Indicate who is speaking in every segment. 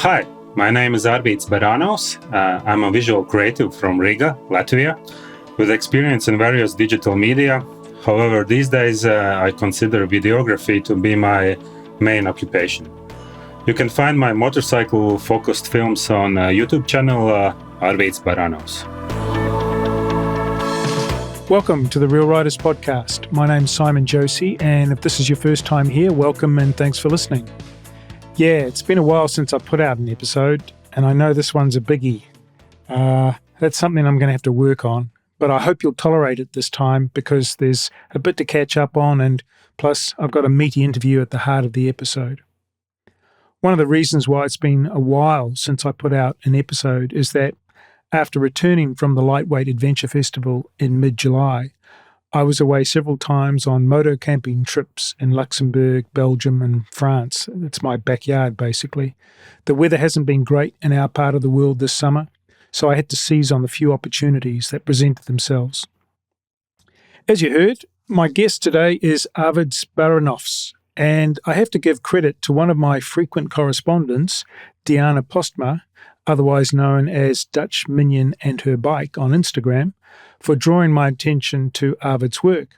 Speaker 1: Hi, my name is Arvīds Barānovs. I'm a visual creative from Riga, Latvia, with experience in various digital media. However, these days I consider videography to be my main occupation. You can find my motorcycle-focused films on YouTube channel Arvīds Barānovs.
Speaker 2: Welcome to the Real Riders Podcast. My name's Simon Josie, and if this is your first time here, welcome and thanks for listening. Yeah, it's been a while since I put out an episode, and I know this one's a biggie. That's something I'm going to have to work on, but I hope you'll tolerate it this time because there's a bit to catch up on, and plus I've got a meaty interview at the heart of the episode. One of the reasons why it's been a while since I put out an episode is that after returning from the Lightweight Adventure Festival in mid-July, I was away several times on moto camping trips in Luxembourg, Belgium and France. It's my backyard, basically. The weather hasn't been great in our part of the world this summer, so I had to seize on the few opportunities that presented themselves. As you heard, my guest today is Arvīds Barānovs, and I have to give credit to one of my frequent correspondents, Diana Postma, otherwise known as Dutch Minion and Her Bike on Instagram, for drawing my attention to Arvid's work.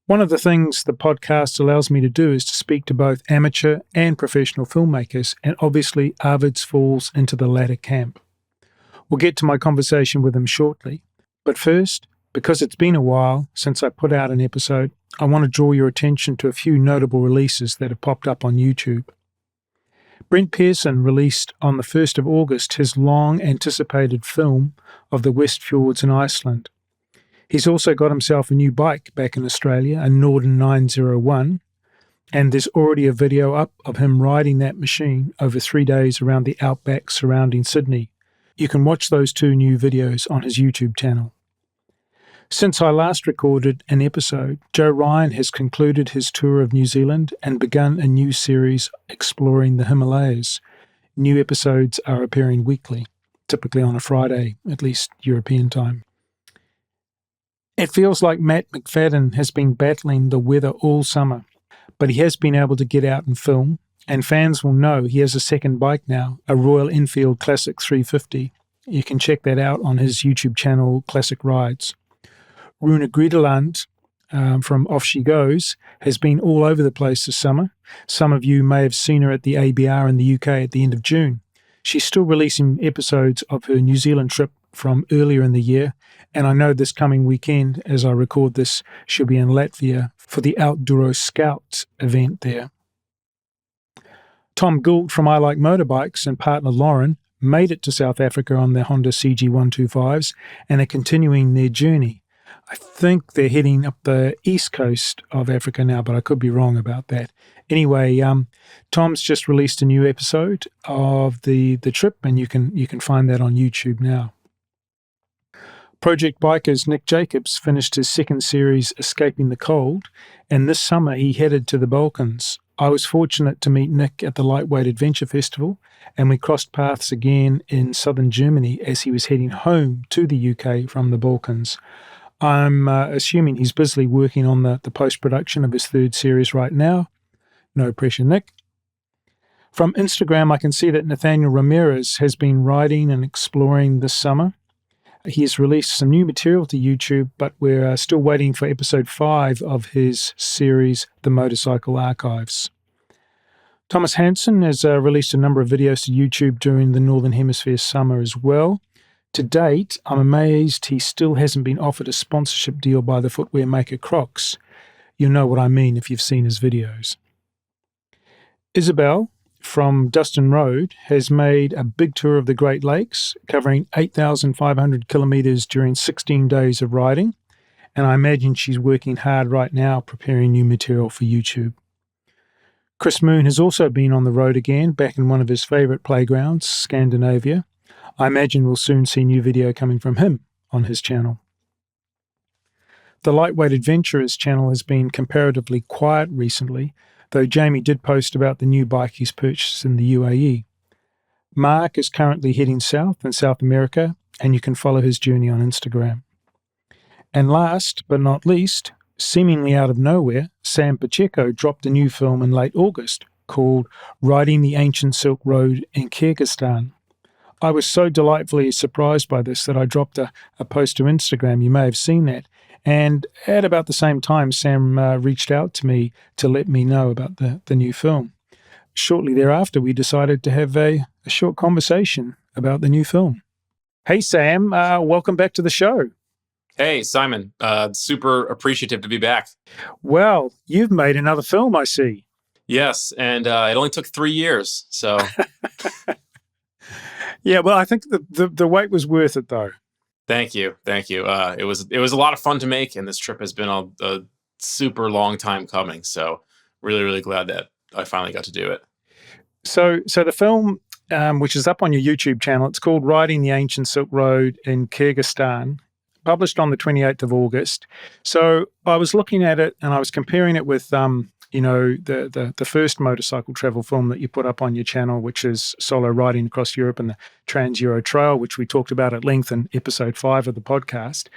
Speaker 2: One of the things the podcast allows me to do is to speak to both amateur and professional filmmakers, and obviously Arvid's falls into the latter camp. We'll get to my conversation with him shortly, but first, because it's been a while since I put out an episode, I want to draw your attention to a few notable releases that have popped up on YouTube. Brent Pearson released on the 1st of August his long-anticipated film of the West Fjords in Iceland. He's also got himself a new bike back in Australia, a Norden 901, and there's already a video up of him riding that machine over 3 days around the outback surrounding Sydney. You can watch those two new videos on his YouTube channel. Since I last recorded an episode, Joe Ryan has concluded his tour of New Zealand and begun a new series exploring the Himalayas. New episodes are appearing weekly, typically on a Friday, at least European time. It feels like Matt McFadden has been battling the weather all summer, but he has been able to get out and film, and fans will know he has a second bike now, a Royal Enfield Classic 350. You can check that out on his YouTube channel, Classic Rides. Runa Grideland from Off She Goes has been all over the place this summer. Some of you may have seen her at the ABR in the UK at the end of June. She's still releasing episodes of her New Zealand trip from earlier in the year, and I know this coming weekend, as I record this, she'll be in Latvia for the Outdoor Scouts event there. Tom Gould from I Like Motorbikes and partner Lauren made it to South Africa on their Honda CG125s and are continuing their journey. I think they're heading up the east coast of Africa now, but I could be wrong about that. Anyway, Tom's just released a new episode of the trip, and you can find that on YouTube now. Project Biker's Nick Jacobs finished his second series, Escaping the Cold, and this summer he headed to the Balkans. I was fortunate to meet Nick at the Lightweight Adventure Festival, and we crossed paths again in southern Germany as he was heading home to the UK from the Balkans. I'm assuming he's busily working on the post-production of his third series right now. No pressure, Nick. From Instagram, I can see that Nathaniel Ramirez has been riding and exploring this summer. He has released some new material to YouTube, but we're still waiting for episode 5 of his series, The Motorcycle Archives. Thomas Hansen has released a number of videos to YouTube during the Northern Hemisphere summer as well. To date, I'm amazed he still hasn't been offered a sponsorship deal by the footwear maker Crocs. You'll know what I mean if you've seen his videos. Isabel from Dustin Road has made a big tour of the Great Lakes, covering 8,500 kilometres during 16 days of riding, and I imagine she's working hard right now preparing new material for YouTube. Chris Moon has also been on the road again, back in one of his favourite playgrounds, Scandinavia. I imagine we'll soon see new video coming from him on his channel. The Lightweight Adventurers channel has been comparatively quiet recently, though Jamie did post about the new bike he's purchased in the UAE. Mark is currently heading south in South America, and you can follow his journey on Instagram. And last but not least, seemingly out of nowhere, Sam Pacheco dropped a new film in late August, called Riding the Ancient Silk Road in Kyrgyzstan. I was so delightfully surprised by this that I dropped a post to Instagram. You may have seen that. And at about the same time, Sam reached out to me to let me know about the new film. Shortly thereafter, we decided to have a short conversation about the new film. Hey, Sam, welcome back to the show.
Speaker 3: Hey, Simon. Super appreciative to be back.
Speaker 2: Well, you've made another film, I see.
Speaker 3: Yes, and it only took 3 years, so...
Speaker 2: Yeah, well, I think the wait was worth it, though.
Speaker 3: Thank you. It was a lot of fun to make, and this trip has been a super long time coming. So really, really glad that I finally got to do it.
Speaker 2: So the film, which is up on your YouTube channel, it's called Riding the Ancient Silk Road in Kyrgyzstan, published on the 28th of August. So I was looking at it and I was comparing it with the first motorcycle travel film that you put up on your channel, which is Solo Riding Across Europe and the Trans-Euro Trail, which we talked about at length in episode 5 of the podcast.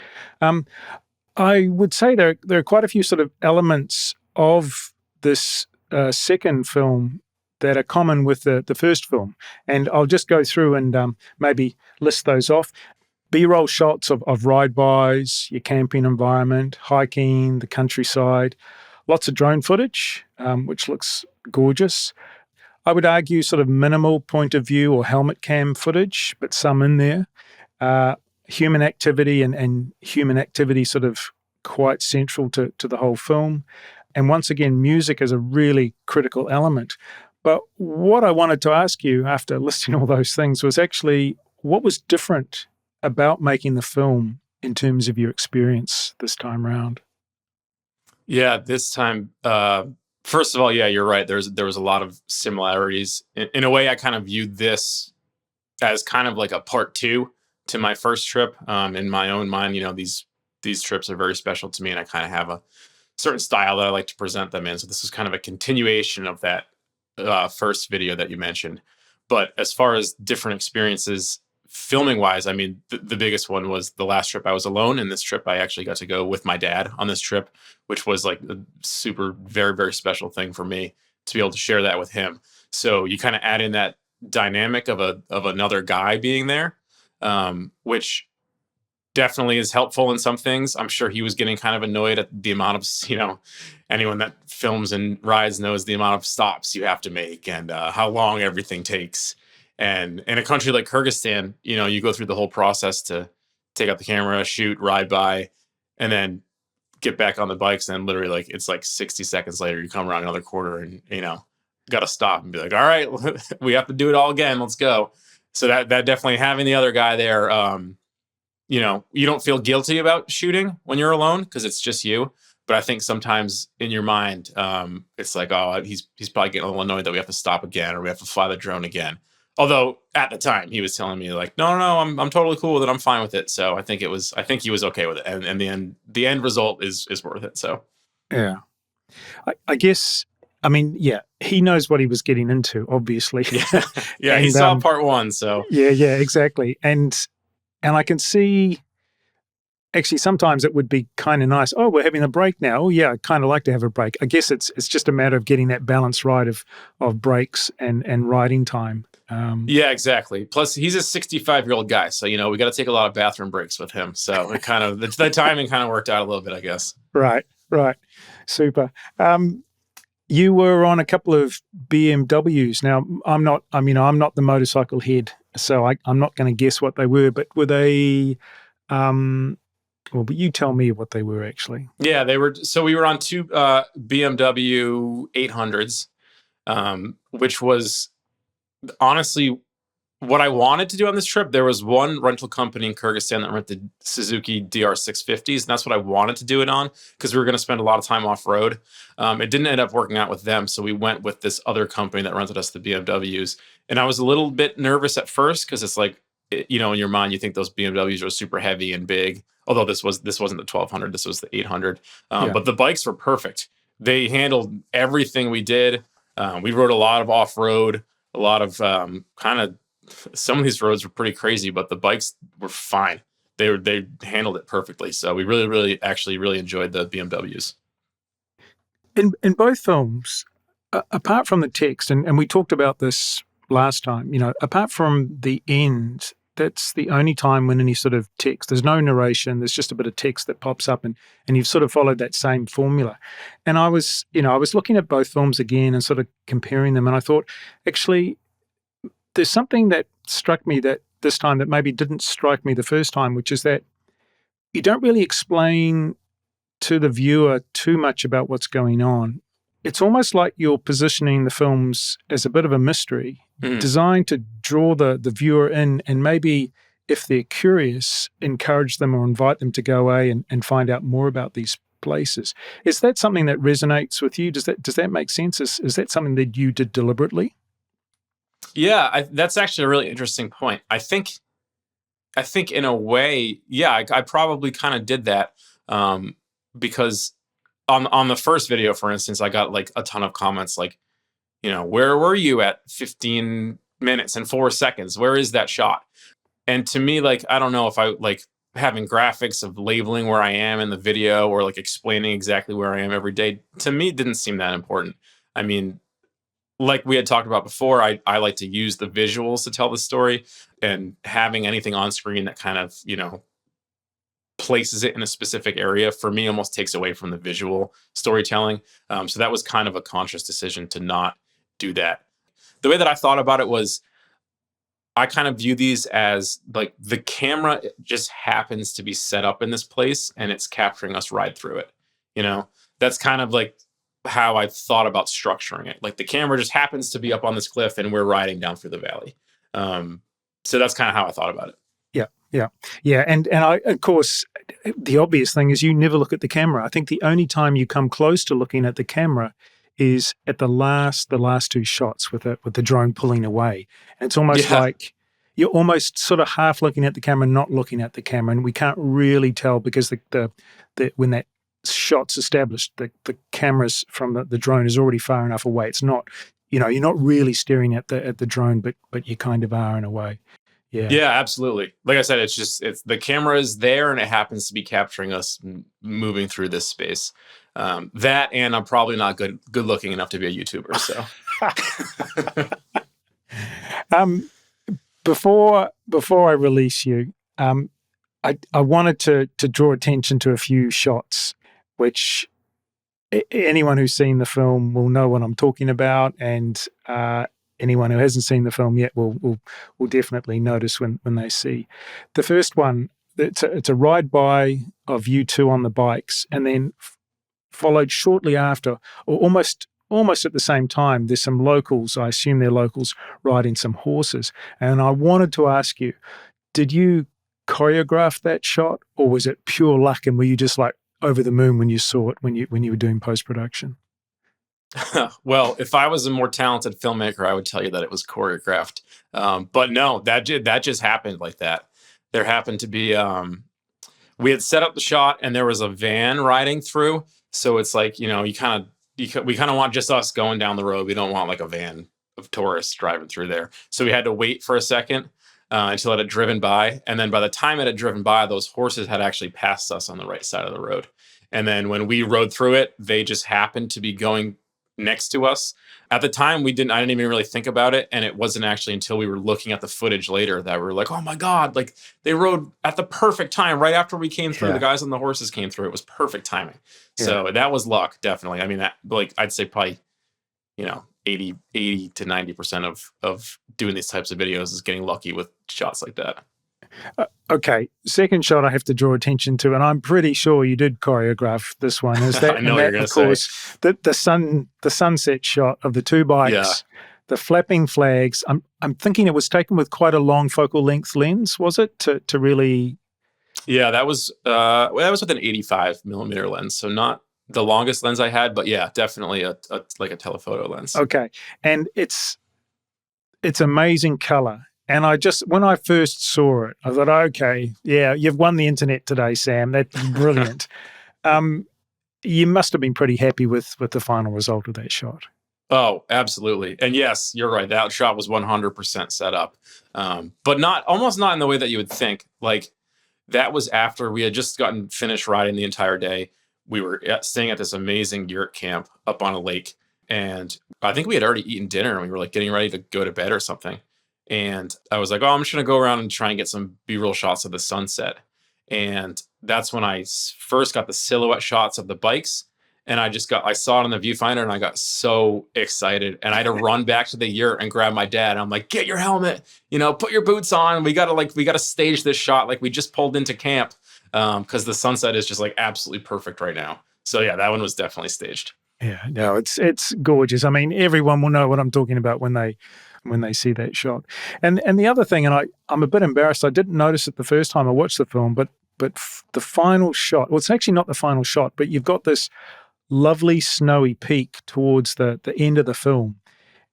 Speaker 2: I would say there are quite a few sort of elements of this second film that are common with the first film. And I'll just go through and maybe list those off. B-roll shots of ride-bys, your camping environment, hiking, the countryside, lots of drone footage, which looks gorgeous. I would argue sort of minimal point of view or helmet cam footage, but some in there. Human activity and human activity sort of quite central to the whole film. And once again, music is a really critical element. But what I wanted to ask you after listing all those things was actually what was different about making the film in terms of your experience this time around?
Speaker 3: Yeah, this time, first of all, yeah, you're right. There was a lot of similarities. In a way, I kind of viewed this as kind of like a part 2 to my first trip. In my own mind, these trips are very special to me, and I kind of have a certain style that I like to present them in. So this is kind of a continuation of that first video that you mentioned. But as far as different experiences, filming wise, I mean, the biggest one was the last trip I was alone. And this trip, I actually got to go with my dad on this trip, which was like a super, very, very special thing for me to be able to share that with him. So you kind of add in that dynamic of another guy being there, which definitely is helpful in some things. I'm sure he was getting kind of annoyed at the amount of, anyone that films and rides knows the amount of stops you have to make and how long everything takes. And in a country like Kyrgyzstan, you go through the whole process to take out the camera, shoot, ride by, and then get back on the bikes. And literally it's like 60 seconds later, you come around another corner and, got to stop and be like, all right, we have to do it all again. Let's go. So that definitely having the other guy there, you don't feel guilty about shooting when you're alone because it's just you. But I think sometimes in your mind, it's like, oh, he's probably getting a little annoyed that we have to stop again or we have to fly the drone again. Although at the time he was telling me like, no, I'm totally cool with it. I'm fine with it. So I think he was okay with it. And the end result is worth it. So,
Speaker 2: yeah, I guess, I mean, yeah, he knows what he was getting into, obviously.
Speaker 3: Yeah. He saw part 1. So
Speaker 2: yeah, exactly. And I can see, actually, sometimes it would be kind of nice. Oh, we're having a break now. Oh, yeah, I'd kind of like to have a break. I guess it's just a matter of getting that balance right of breaks and riding time.
Speaker 3: Yeah, exactly. Plus, he's a 65-year-old guy, so we got to take a lot of bathroom breaks with him. So it kind of the timing kind of worked out a little bit, I guess.
Speaker 2: Right. Super. You were on a couple of BMWs. Now, I'm not the motorcycle head, so I'm not going to guess what they were. But were they? Well, but you tell me what they were actually.
Speaker 3: Yeah, they were. So we were on 2 BMW 800s, which was honestly what I wanted to do on this trip. There was one rental company in Kyrgyzstan that rented Suzuki DR650s, and that's what I wanted to do it on because we were going to spend a lot of time off-road. It didn't end up working out with them, so we went with this other company that rented us the BMWs. And I was a little bit nervous at first because it's like, in your mind, you think those BMWs are super heavy and big. Although this wasn't the 1200, this was the 800. But the bikes were perfect. They handled everything we did. We rode a lot of off-road, a lot of some of these roads were pretty crazy, but the bikes were fine. They handled it perfectly. So we really, really, actually really enjoyed the BMWs.
Speaker 2: In both films, apart from the text, and we talked about this last time, apart from the end, that's the only time when any sort of text, there's no narration, there's just a bit of text that pops up, and you've sort of followed that same formula. And I was looking at both films again and sort of comparing them, and I thought, actually, there's something that struck me that this time that maybe didn't strike me the first time, which is that you don't really explain to the viewer too much about what's going on. It's almost like you're positioning the films as a bit of a mystery, designed to draw the viewer in, and maybe, if they're curious, encourage them or invite them to go away and find out more about these places. Is that something that resonates with you? Does that make sense? Is that something that you did deliberately?
Speaker 3: Yeah, that's actually a really interesting point. I think in a way, yeah, I probably kind of did that because on the first video, for instance, I got like a ton of comments like, where were you at 15 minutes and 4 seconds? Where is that shot? And to me, like, I don't know if I like having graphics of labeling where I am in the video or like explaining exactly where I am every day, to me, didn't seem that important. I mean, like we had talked about before, I like to use the visuals to tell the story, and having anything on screen that kind of, places it in a specific area for me almost takes away from the visual storytelling. So that was kind of a conscious decision to not do that. The way that I thought about it was I kind of view these as like the camera just happens to be set up in this place and it's capturing us ride through it. That's kind of like how I thought about structuring it. Like the camera just happens to be up on this cliff and we're riding down through the valley. So that's kind of how I thought about it.
Speaker 2: Yeah. And I, of course, the obvious thing is you never look at the camera. I think the only time you come close to looking at the camera is at the last two shots with the drone pulling away. And it's almost like you're almost sort of half looking at the camera, not looking at the camera. And we can't really tell because the when that shot's established, the cameras from the drone is already far enough away. It's not, you're not really staring at the drone, but you kind of are in a way.
Speaker 3: Yeah, absolutely. Like I said, it's the camera is there and it happens to be capturing us moving through this space. That, and I'm probably not good looking enough to be a YouTuber. So
Speaker 2: before I release you, I wanted to draw attention to a few shots, which anyone who's seen the film will know what I'm talking about, and anyone who hasn't seen the film yet will definitely notice when they see. The first one, it's a ride by of you two on the bikes, and then followed shortly after, or almost at the same time, there's some locals, I assume they're locals, riding some horses. And I wanted to ask you, did you choreograph that shot, or was it pure luck, and were you just like over the moon when you saw it when you were doing post-production?
Speaker 3: Well, if I was a more talented filmmaker, I would tell you that it was choreographed. But no, that just happened like that. There happened to be, we had set up the shot and there was a van riding through. So it's like, we kind of want just us going down the road. We don't want like a van of tourists driving through there. So we had to wait for a second until it had driven by. And then by the time it had driven by, those horses had actually passed us on the right side of the road. And then when we rode through it, they just happened to be going next to us. At the time, I didn't even really think about it. And it wasn't actually until we were looking at the footage later that we were like, oh my God, like they rode at the perfect time right after we came through. Yeah. The guys on the horses came through. It was perfect timing. Yeah. So that was luck, definitely. I mean, that, like, I'd say probably, 80 to 90% of doing these types of videos is getting lucky with shots like that.
Speaker 2: Okay, second shot I have to draw attention to, and I'm pretty sure you did choreograph this one. Is that?
Speaker 3: I know what you're going to say. Of course,
Speaker 2: the sunset shot of the two bikes, the flapping flags. I'm thinking it was taken with quite a long focal length lens. Was it to really?
Speaker 3: Yeah, that was with an 85 millimeter lens, so not the longest lens I had, but yeah, definitely a telephoto lens.
Speaker 2: Okay, and it's amazing color. And when I first saw it, I thought, okay, yeah, you've won the internet today, Sam. That's brilliant. You must have been pretty happy with the final result of that shot.
Speaker 3: Oh, absolutely. And yes, you're right. That shot was 100% set up, but almost not in the way that you would think. Like that was after we had just gotten finished riding the entire day. We were staying at this amazing yurt camp up on a lake. And I think we had already eaten dinner and we were like getting ready to go to bed or something. And I was like, oh, I'm just going to go around and try and get some B-roll shots of the sunset. And that's when I first got the silhouette shots of the bikes. And I saw it on the viewfinder and I got so excited. And I had to run back to the yurt and grab my dad. And I'm like, get your helmet, put your boots on. We got to stage this shot. Like we just pulled into camp because the sunset is just like absolutely perfect right now. So yeah, that one was definitely staged.
Speaker 2: Yeah, no, it's gorgeous. I mean, everyone will know what I'm talking about when they see that shot. And the other thing, and I'm a bit embarrassed, I didn't notice it the first time I watched the film, but the final shot, well, it's actually not the final shot, but you've got this lovely snowy peak towards the end of the film.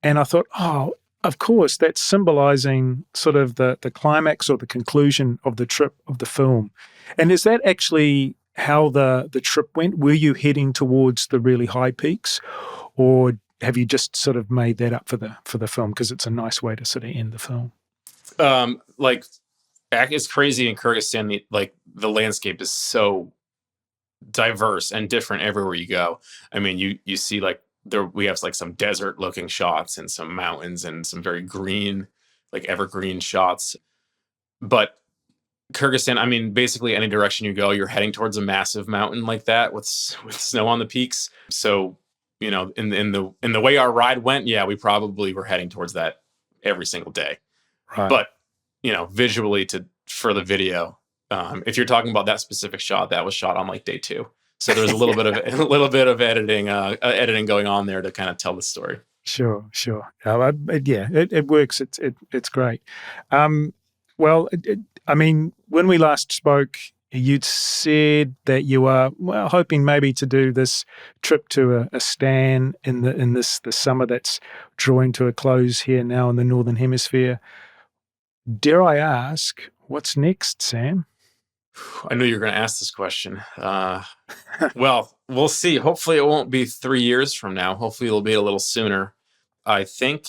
Speaker 2: And I thought, oh, of course, that's symbolizing sort of the climax or the conclusion of the trip of the film. And is that actually how the trip went? Were you heading towards the really high peaks, or have you just sort of made that up for the film because it's a nice way to sort of end the film?
Speaker 3: Like it's crazy in Kyrgyzstan. Like the landscape is so diverse and different everywhere you go. I mean, you see like we have like some desert looking shots and some mountains and some very green, like evergreen shots. But Kyrgyzstan, I mean, basically any direction you go, you're heading towards a massive mountain like that with snow on the peaks. So, in the way our ride went, yeah, we probably were heading towards that every single day.
Speaker 2: Right.
Speaker 3: But, visually for the video, if you're talking about that specific shot, that was shot on like day 2. So there's a little bit of editing going on there to kind of tell the story.
Speaker 2: Sure. It works. It's great. Well, I mean, when we last spoke, you'd said that you are hoping maybe to do this trip to a Stan in the summer that's drawing to a close here now in the Northern Hemisphere. Dare I ask, what's next, Sam?
Speaker 3: I knew you were going to ask this question. Well, we'll see. Hopefully it won't be 3 years from now. Hopefully it'll be a little sooner. I think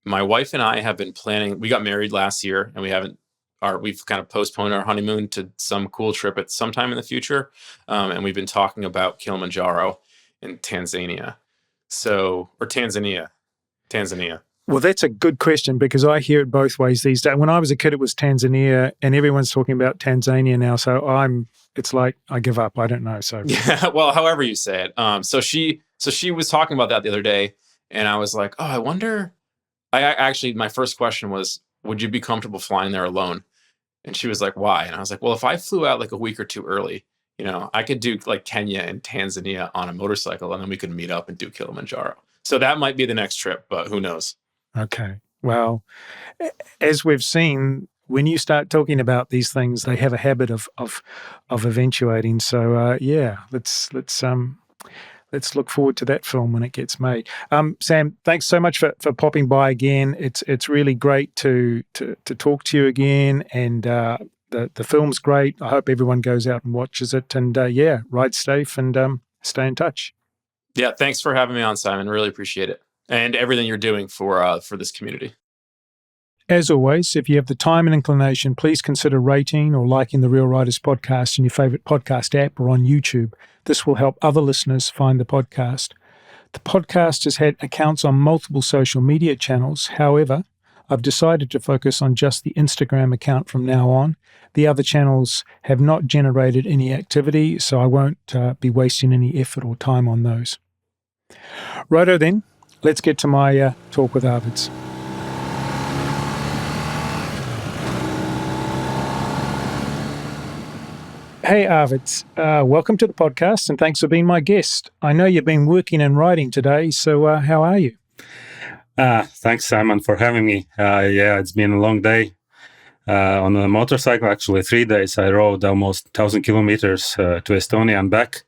Speaker 3: my wife and I have been planning. We got married last year and we've kind of postponed our honeymoon to some cool trip at some time in the future. And we've been talking about Kilimanjaro in Tanzania. Or Tanzania.
Speaker 2: Well, that's a good question because I hear it both ways these days. When I was a kid, it was Tanzania, and everyone's talking about Tanzania now. So it's like I give up. I don't know. So
Speaker 3: yeah, well, however you say it. So she was talking about that the other day, and I was like, oh, I wonder. My first question was, would you be comfortable flying there alone? And she was like, why? And I was like, well, if I flew out like a week or two early, I could do like Kenya and Tanzania on a motorcycle, and then we could meet up and do Kilimanjaro. So that might be the next trip, but who knows?
Speaker 2: Okay. Well, as we've seen, when you start talking about these things, they have a habit of eventuating. So let's look forward to that film when it gets made. Sam, thanks so much for popping by again. It's really great to talk to you again, and the film's great. I hope everyone goes out and watches it. And ride safe and stay in touch.
Speaker 3: Yeah, thanks for having me on, Simon. Really appreciate it. And everything you're doing for this community.
Speaker 2: As always, if you have the time and inclination, please consider rating or liking the Real Riders podcast in your favorite podcast app or on YouTube. This will help other listeners find the podcast. The podcast has had accounts on multiple social media channels. However, I've decided to focus on just the Instagram account from now on. The other channels have not generated any activity, so I won't be wasting any effort or time on those. Righto then. Let's get to my talk with Arvīds. Hey, Arvīds. Welcome to the podcast, and thanks for being my guest. I know you've been working and writing today, so how are you?
Speaker 1: Thanks, Simon, for having me. It's been a long day on a motorcycle. Actually, 3 days. I rode almost 1,000 kilometers to Estonia and back,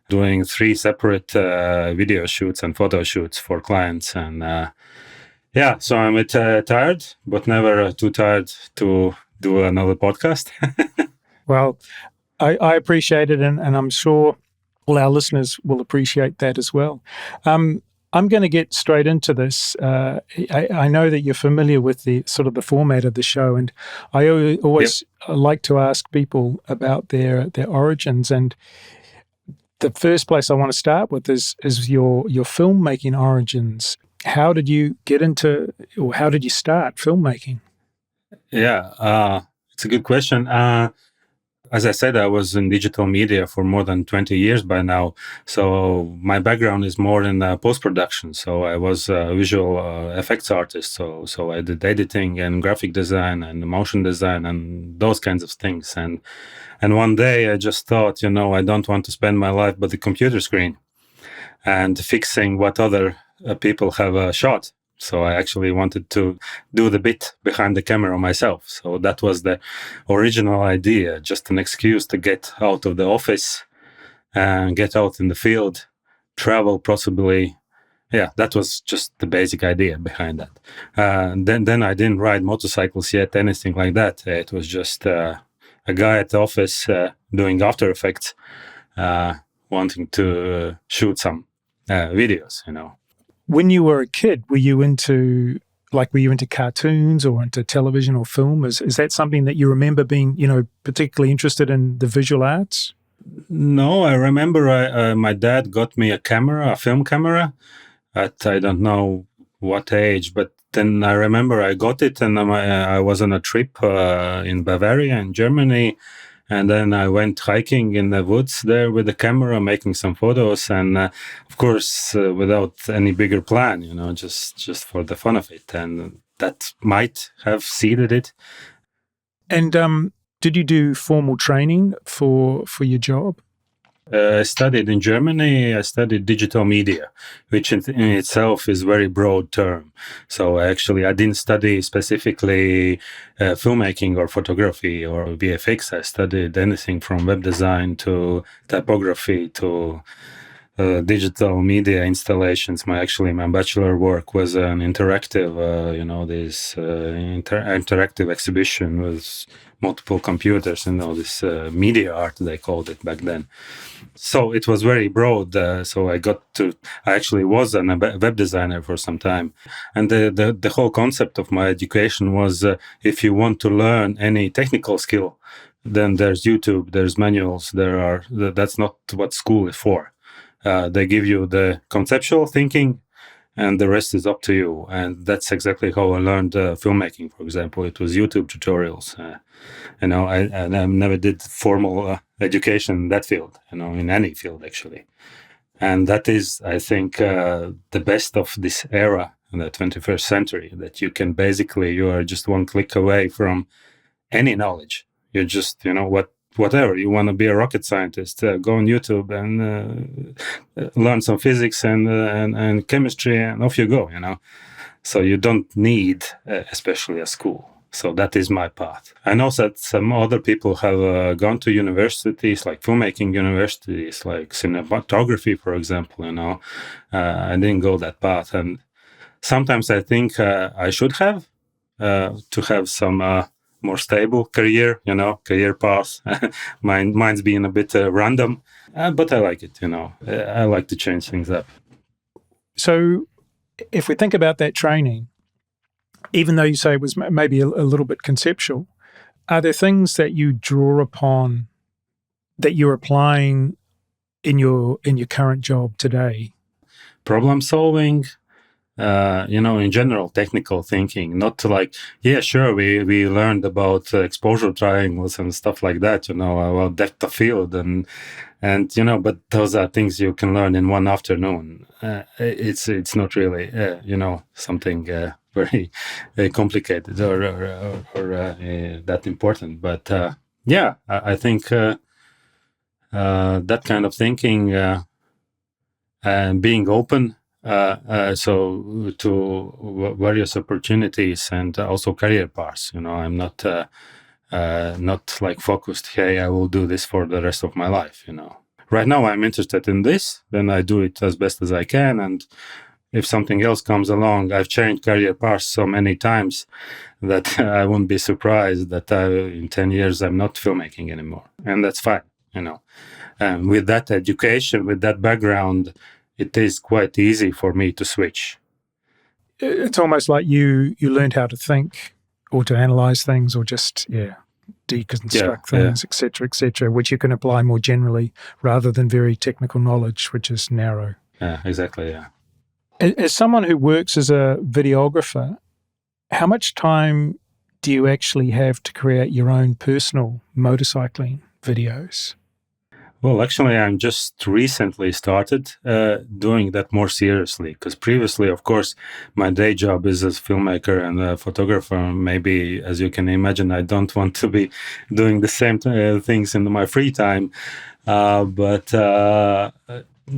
Speaker 1: doing 3 separate video shoots and photo shoots for clients. And so I'm a bit tired, but never too tired to do another podcast.
Speaker 2: Well, I appreciate it, and I'm sure all our listeners will appreciate that as well. I'm going to get straight into this. I know that you're familiar with the sort of the format of the show, and I always like to ask people about their origins. And the first place I want to start with is your filmmaking origins. How did you get into, or how did you start filmmaking?
Speaker 1: Yeah, it's a good question. As I said, I was in digital media for more than 20 years by now. So my background is more in post-production. So I was a visual effects artist. So I did editing and graphic design and motion design and those kinds of things. And one day I just thought, I don't want to spend my life by the computer screen and fixing what other people have shot. So I actually wanted to do the bit behind the camera myself. So that was the original idea, just an excuse to get out of the office and get out in the field, travel possibly. Yeah, that was just the basic idea behind that. Then I didn't ride motorcycles yet, anything like that. It was just a guy at the office doing After Effects, wanting to shoot some videos,
Speaker 2: When you were a kid, were you into cartoons or into television or film? Is that something that you remember being, particularly interested in the visual arts?
Speaker 1: No, I remember my dad got me a film camera at I don't know what age, but then I remember I got it and I was on a trip in Bavaria in Germany. And then I went hiking in the woods there with the camera, making some photos, and of course, without any bigger plan, just for the fun of it. And that might have seeded it.
Speaker 2: And did you do formal training for your job?
Speaker 1: I studied in Germany. I studied digital media, which in itself is a very broad term. So actually, I didn't study specifically filmmaking or photography or VFX. I studied anything from web design to typography to digital media installations. My bachelor work was an interactive, interactive exhibition with multiple computers, this media art, they called it back then. So it was very broad. So I actually was a web designer for some time. And the whole concept of my education was if you want to learn any technical skill, then there's YouTube, there's manuals, that's not what school is for. They give you the conceptual thinking, and the rest is up to you. And that's exactly how I learned filmmaking, for example. It was YouTube tutorials. I never did formal education in that field, in any field, actually. And that is, I think, the best of this era in the 21st century, that you are just one click away from any knowledge. You're just, whatever you want to be a rocket scientist, go on YouTube and learn some physics and chemistry, and off you go. So you don't need especially a school. So that is my path. I know that some other people have gone to universities, like filmmaking universities, like cinematography, for example. I didn't go that path, and sometimes I think I should have to have some more stable career, career path. Mine's being a bit random, but I like it, I like to change things up.
Speaker 2: So if we think about that training, even though you say it was maybe a little bit conceptual, are there things that you draw upon that you're applying in your current job today?
Speaker 1: Problem solving, in general, technical thinking, not like, yeah, sure, we learned about exposure triangles and stuff like that, about depth of field and but those are things you can learn in one afternoon. It's not really, something very complicated or that important. But I think that kind of thinking and being open, so to various opportunities and also career paths. I'm not like focused, hey, I will do this for the rest of my life. Right now I'm interested in this, then I do it as best as I can. And if something else comes along, I've changed career paths so many times that I wouldn't be surprised that in 10 years I'm not filmmaking anymore. And that's fine, And with that education, with that background, it is quite easy for me to switch.
Speaker 2: It's almost like you learned how to think or to analyze things or just, deconstruct things, etc., which you can apply more generally rather than very technical knowledge, which is narrow.
Speaker 1: Yeah, exactly, yeah.
Speaker 2: As someone who works as a videographer, how much time do you actually have to create your own personal motorcycling videos?
Speaker 1: Well, actually, I'm just recently started doing that more seriously, because previously, of course, my day job is as filmmaker and a photographer. Maybe, as you can imagine, I don't want to be doing the same things in my free time. But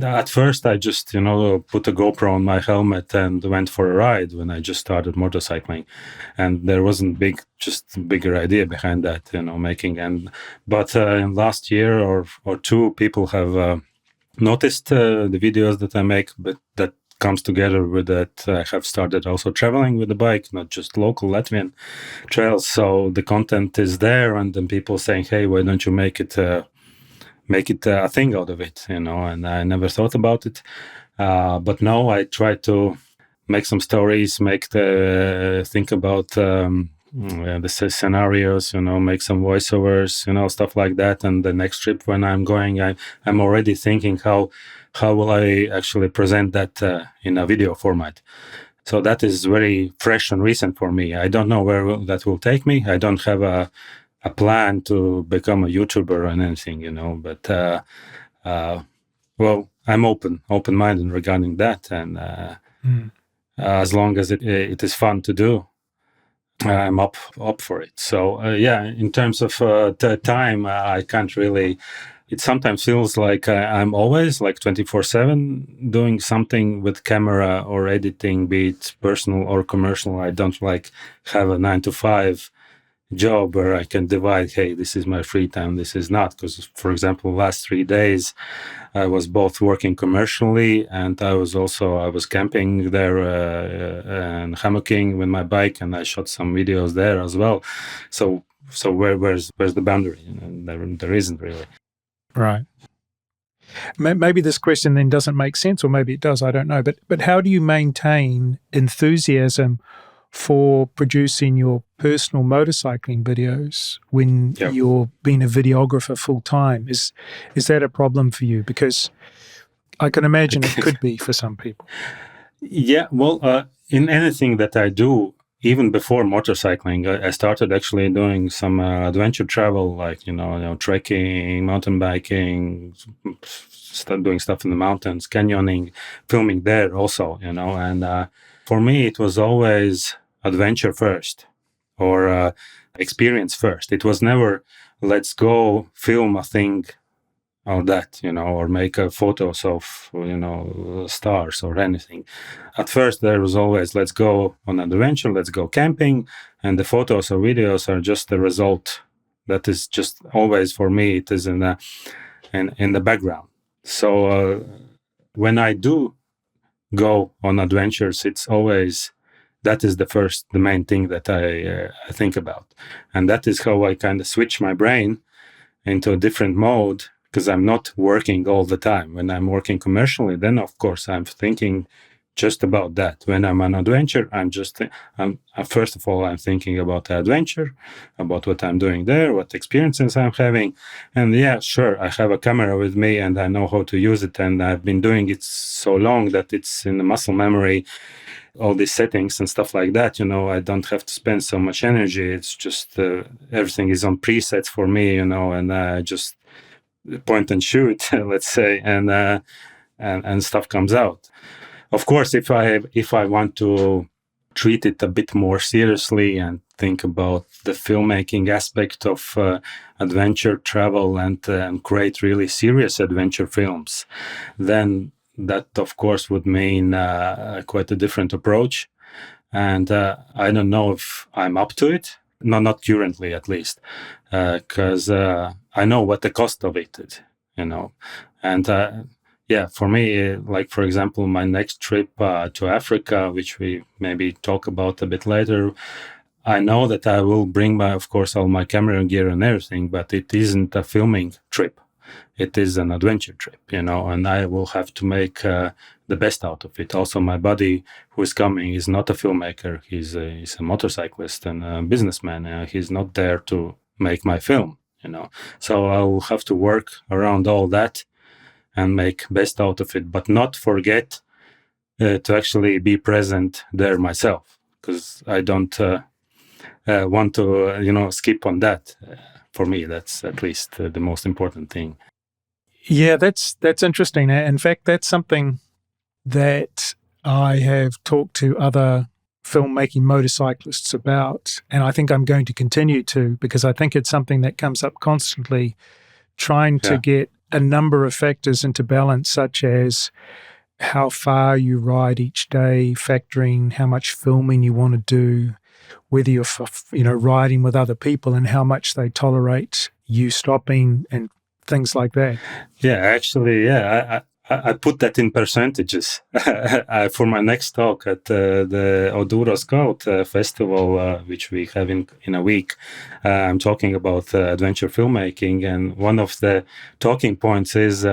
Speaker 1: at first, I just, put a GoPro on my helmet and went for a ride when I just started motorcycling. And there wasn't just a bigger idea behind that, making. But in last year or two, people have noticed the videos that I make, but that comes together with that I have started also traveling with the bike, not just local Latvian trails. So the content is there, and then people saying, hey, why don't you make it a thing out of it, and I never thought about it. But now I try to make some stories, think about the scenarios, make some voiceovers, stuff like that. And the next trip when I'm going, I'm already thinking how will I actually present that in a video format. So that is very fresh and recent for me. I don't know where that will take me. I don't have a plan to become a YouTuber or anything, but well, I'm open-minded regarding that, and as long as it is fun to do, I'm up for it. So in terms of time, I can't really. It sometimes feels like I'm always like 24/7 doing something with camera or editing, be it personal or commercial. I don't have a 9 to 5 job where I can divide, hey, this is my free time, this is not. Because, for example, last 3 days I was both working commercially and I was camping there and hammocking with my bike, and I shot some videos there as well. So where's the boundary? There isn't really.
Speaker 2: Right. Maybe this question then doesn't make sense, or maybe it does, I don't know. But how do you maintain enthusiasm for producing your personal motorcycling videos when you're being a videographer full time? Is that a problem for you? Because I can imagine it could be for some people.
Speaker 1: Yeah, well, in anything that I do, even before motorcycling, I started actually doing some adventure travel, like trekking, mountain biking, doing stuff in the mountains, canyoning, filming there also, and for me it was always adventure first, or experience first. It was never, let's go film a thing or that, or make photos of, stars or anything. At first, there was always, let's go on an adventure, let's go camping, and the photos or videos are just the result. That is just always, for me, it is in the background. So when I do go on adventures, it's always, that is the main thing that I think about. And that is how I kind of switch my brain into a different mode, because I'm not working all the time. When I'm working commercially, then of course I'm thinking just about that. When I'm on adventure, first of all, I'm thinking about the adventure, about what I'm doing there, what experiences I'm having. And yeah, sure, I have a camera with me and I know how to use it. And I've been doing it so long that it's in the muscle memory, all these settings and stuff like that. I don't have to spend so much energy. It's just everything is on presets for me, and I just point and shoot, let's say, and stuff comes out. Of course, if I want to treat it a bit more seriously and think about the filmmaking aspect of adventure travel and create really serious adventure films, then that of course would mean quite a different approach. And I don't know if I'm up to it. No, not currently, at least, because I know what the cost of it is, and for me, like, for example, my next trip to Africa, which we maybe talk about a bit later, I know that I will bring of course, all my camera gear and everything, but it isn't a filming trip. It is an adventure trip, and I will have to make the best out of it. Also, my buddy who is coming is not a filmmaker. He's a motorcyclist and a businessman. He's not there to make my film, So I'll have to work around all that and make best out of it, but not forget to actually be present there myself, because I don't want to, skip on that. For me, that's at least the most important thing.
Speaker 2: Yeah, that's interesting. In fact, that's something that I have talked to other filmmaking motorcyclists about, and I think I'm going to continue to, because I think it's something that comes up constantly, trying to get a number of factors into balance, such as how far you ride each day, factoring how much filming you want to do, whether you're riding with other people and how much they tolerate you stopping and things like that.
Speaker 1: Yeah, actually, I put that in percentages for my next talk at the Oduro Scout Festival, which we have in a week. I'm talking about adventure filmmaking, and one of the talking points is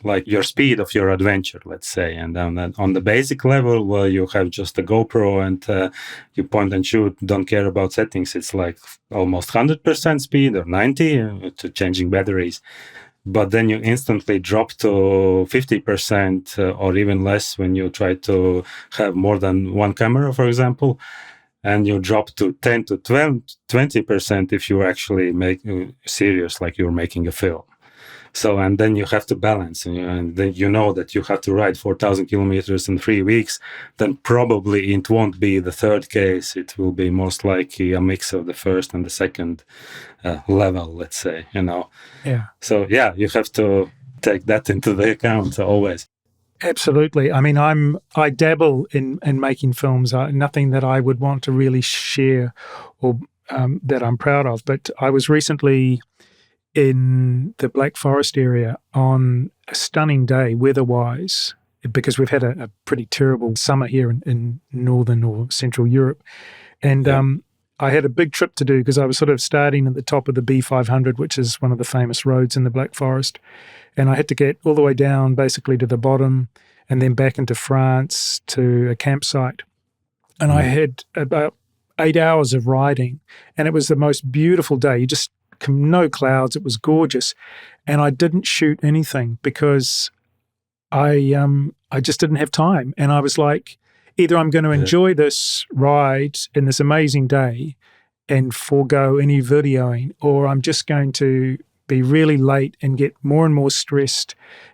Speaker 1: like your speed of your adventure, let's say. And on the basic level, you have just a GoPro and you point and shoot, don't care about settings. It's like almost 100% speed or 90 to changing batteries. But then you instantly drop to 50% or even less when you try to have more than one camera, for example. And you drop to 10 to 20% if you actually make serious, like you're making a film. So, and then you have to balance, and then you know that you have to ride 4,000 kilometers in 3 weeks. Then probably it won't be the third case. It will be most likely a mix of the first and the second level, let's say,
Speaker 2: Yeah.
Speaker 1: So, you have to take that into the account always.
Speaker 2: Absolutely. I mean, I dabble in making films. Nothing that I would want to really share or that I'm proud of. But I was recently in the Black Forest area on a stunning day weather-wise, because we've had a pretty terrible summer here in northern or central Europe. And I had a big trip to do because I was sort of starting at the top of the B500, which is one of the famous roads in the Black Forest. And I had to get all the way down basically to the bottom and then back into France to a campsite. And I had about 8 hours of riding, and it was the most beautiful day. No clouds. It was gorgeous. And I didn't shoot anything because I just didn't have time. And I was like, either I'm going to enjoy this ride in this amazing day and forego any videoing, or I'm just going to be really late and get more and more stressed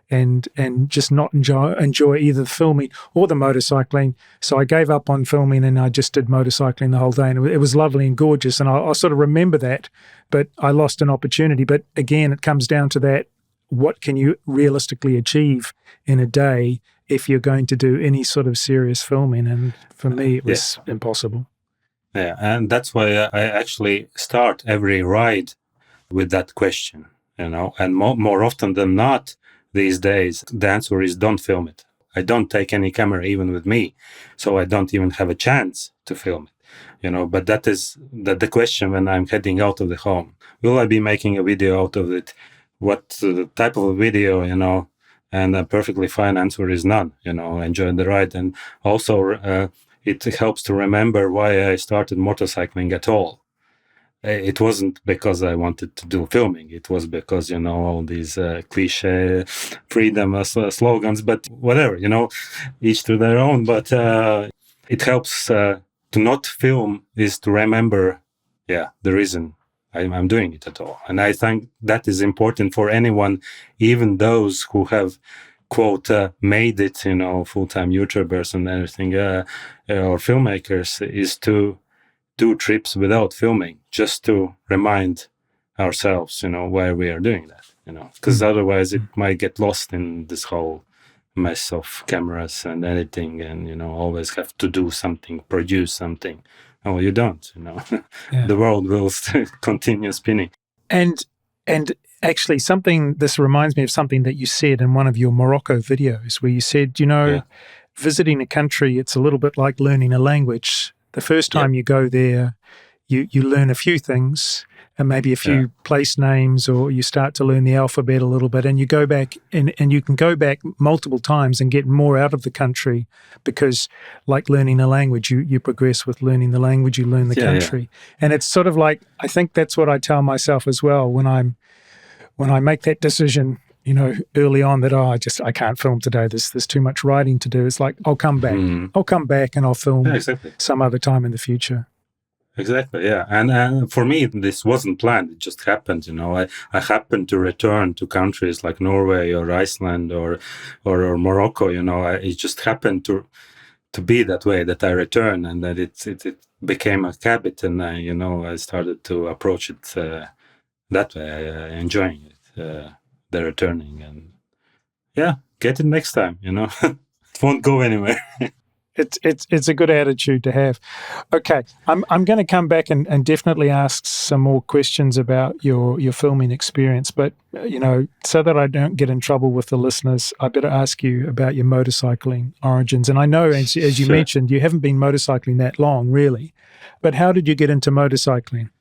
Speaker 2: and just not enjoy either the filming or the motorcycling. So I gave up on filming and I just did motorcycling the whole day. And it was lovely and gorgeous. And I sort of remember that, but I lost an opportunity. But again, it comes down to that. What can you realistically achieve in a day if you're going to do any sort of serious filming? And for me, it was impossible.
Speaker 1: Yeah, and that's why I actually start every ride with that question, and more often than not, these days, the answer is don't film it. I don't take any camera even with me, so I don't even have a chance to film it, but that is the question when I'm heading out of the home. Will I be making a video out of it? What type of a video, and a perfectly fine answer is none, enjoy the ride. And also it helps to remember why I started motorcycling at all. It wasn't because I wanted to do filming. It was because, all these cliche freedom slogans, but whatever, each to their own. But it helps to not film is to remember, the reason I'm doing it at all. And I think that is important for anyone, even those who have, quote, made it, full-time YouTubers and everything, or filmmakers, is to do trips without filming, just to remind ourselves, why we are doing that, because otherwise it might get lost in this whole mess of cameras and editing and, always have to do something, produce something. Oh, you don't, The world will continue spinning.
Speaker 2: And actually this reminds me of something that you said in one of your Morocco videos, where you said, visiting a country, it's a little bit like learning a language. The first time you go there, you learn a few things, maybe a few place names, or you start to learn the alphabet a little bit, and you go back and you can go back multiple times and get more out of the country because, like learning a language, you progress with learning the language, you learn the country. And it's sort of like, I think that's what I tell myself as well when I make that decision, early on that, I can't film today. There's too much writing to do. It's like, I'll come back. I'll come back and I'll film some other time in the future.
Speaker 1: Exactly, yeah. And for me, this wasn't planned. It just happened, I happened to return to countries like Norway or Iceland or Morocco, it just happened to be that way, that I returned, and that it became a habit, and I started to approach it that way, enjoying it, the returning, and get it next time, it won't go anywhere.
Speaker 2: It's a good attitude to have. Okay, I'm going to come back and definitely ask some more questions about your filming experience, but so that I don't get in trouble with the listeners, I better ask you about your motorcycling origins. And I know, as you mentioned, you haven't been motorcycling that long, really, but how did you get into motorcycling?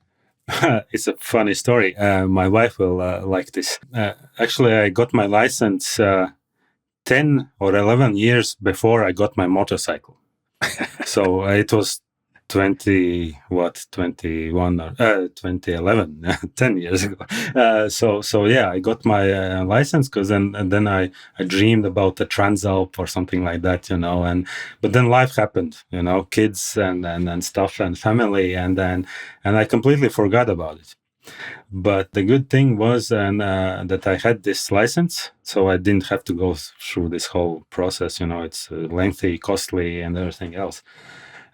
Speaker 1: It's a funny story. My wife will like this. Actually, I got my license 10 or 11 years before I got my motorcycle. So it was 2011, 10 years ago. So I got my license and then I dreamed about the Transalp or something like that, but then life happened, kids and stuff and family, and I completely forgot about it. But the good thing was that I had this license, so I didn't have to go through this whole process. It's lengthy, costly, and everything else.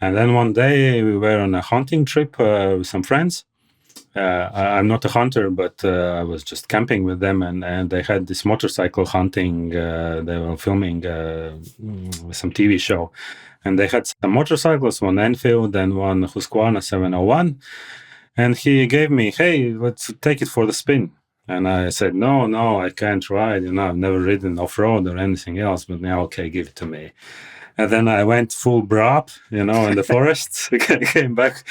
Speaker 1: And then one day we were on a hunting trip with some friends. I'm not a hunter, but I was just camping with them, and they had this motorcycle hunting. They were filming some TV show, and they had some motorcycles, one Enfield and one Husqvarna 701. And he gave me, hey, let's take it for the spin. And I said, no, I can't ride. I've never ridden off-road or anything else, but now, okay, give it to me. And then I went full brap, in the forest. Came back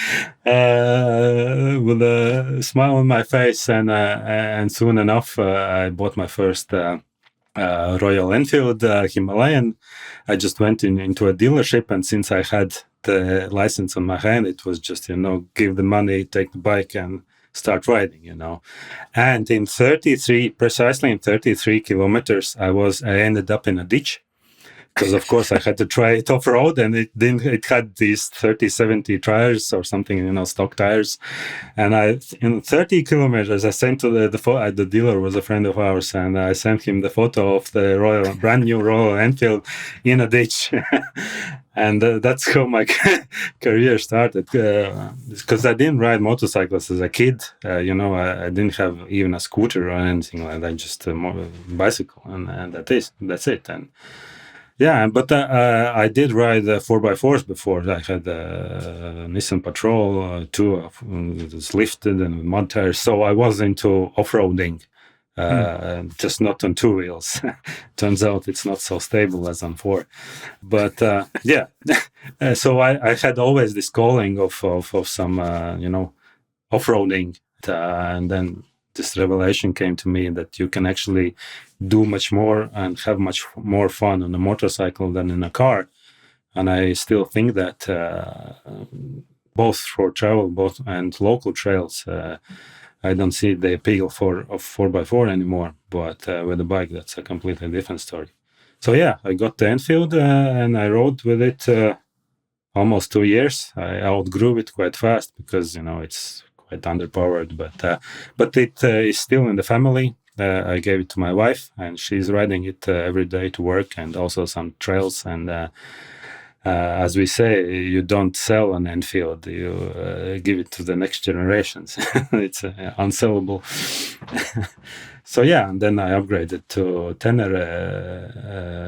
Speaker 1: with a smile on my face, and soon enough, I bought my first Royal Enfield Himalayan. I just went into a dealership, and since I had the license on my hand, it was just, give the money, take the bike, and start riding, And precisely in 33 kilometers, I ended up in a ditch. Because of course I had to try it off road, and it had these 30-70 tires or something, stock tires. And in 30 kilometers, I sent to the dealer was a friend of ours, and I sent him the photo of the brand new Royal Enfield in a ditch. And that's how my career started. Because I didn't ride motorcycles as a kid, I didn't have even a scooter or anything like that, just a bicycle, and that's it. And but I did ride 4x4s before. I had a Nissan Patrol, two it was lifted and with mud tires. So I was into off-roading, just not on two wheels. Turns out it's not so stable as on four. But so I had always this calling of some, off-roading. And then this revelation came to me that you can actually do much more and have much more fun on a motorcycle than in a car. And I still think that both for travel, and local trails, I don't see the appeal of 4x4 anymore. But with a bike, that's a completely different story. So I got the Enfield and I rode with it almost 2 years. I outgrew it quite fast because, it's quite underpowered, but it is still in the family. I gave it to my wife, and she's riding it every day to work, and also some trails. And as we say, you don't sell an Enfield; you give it to the next generations. It's unsellable. So and then I upgraded to Tenere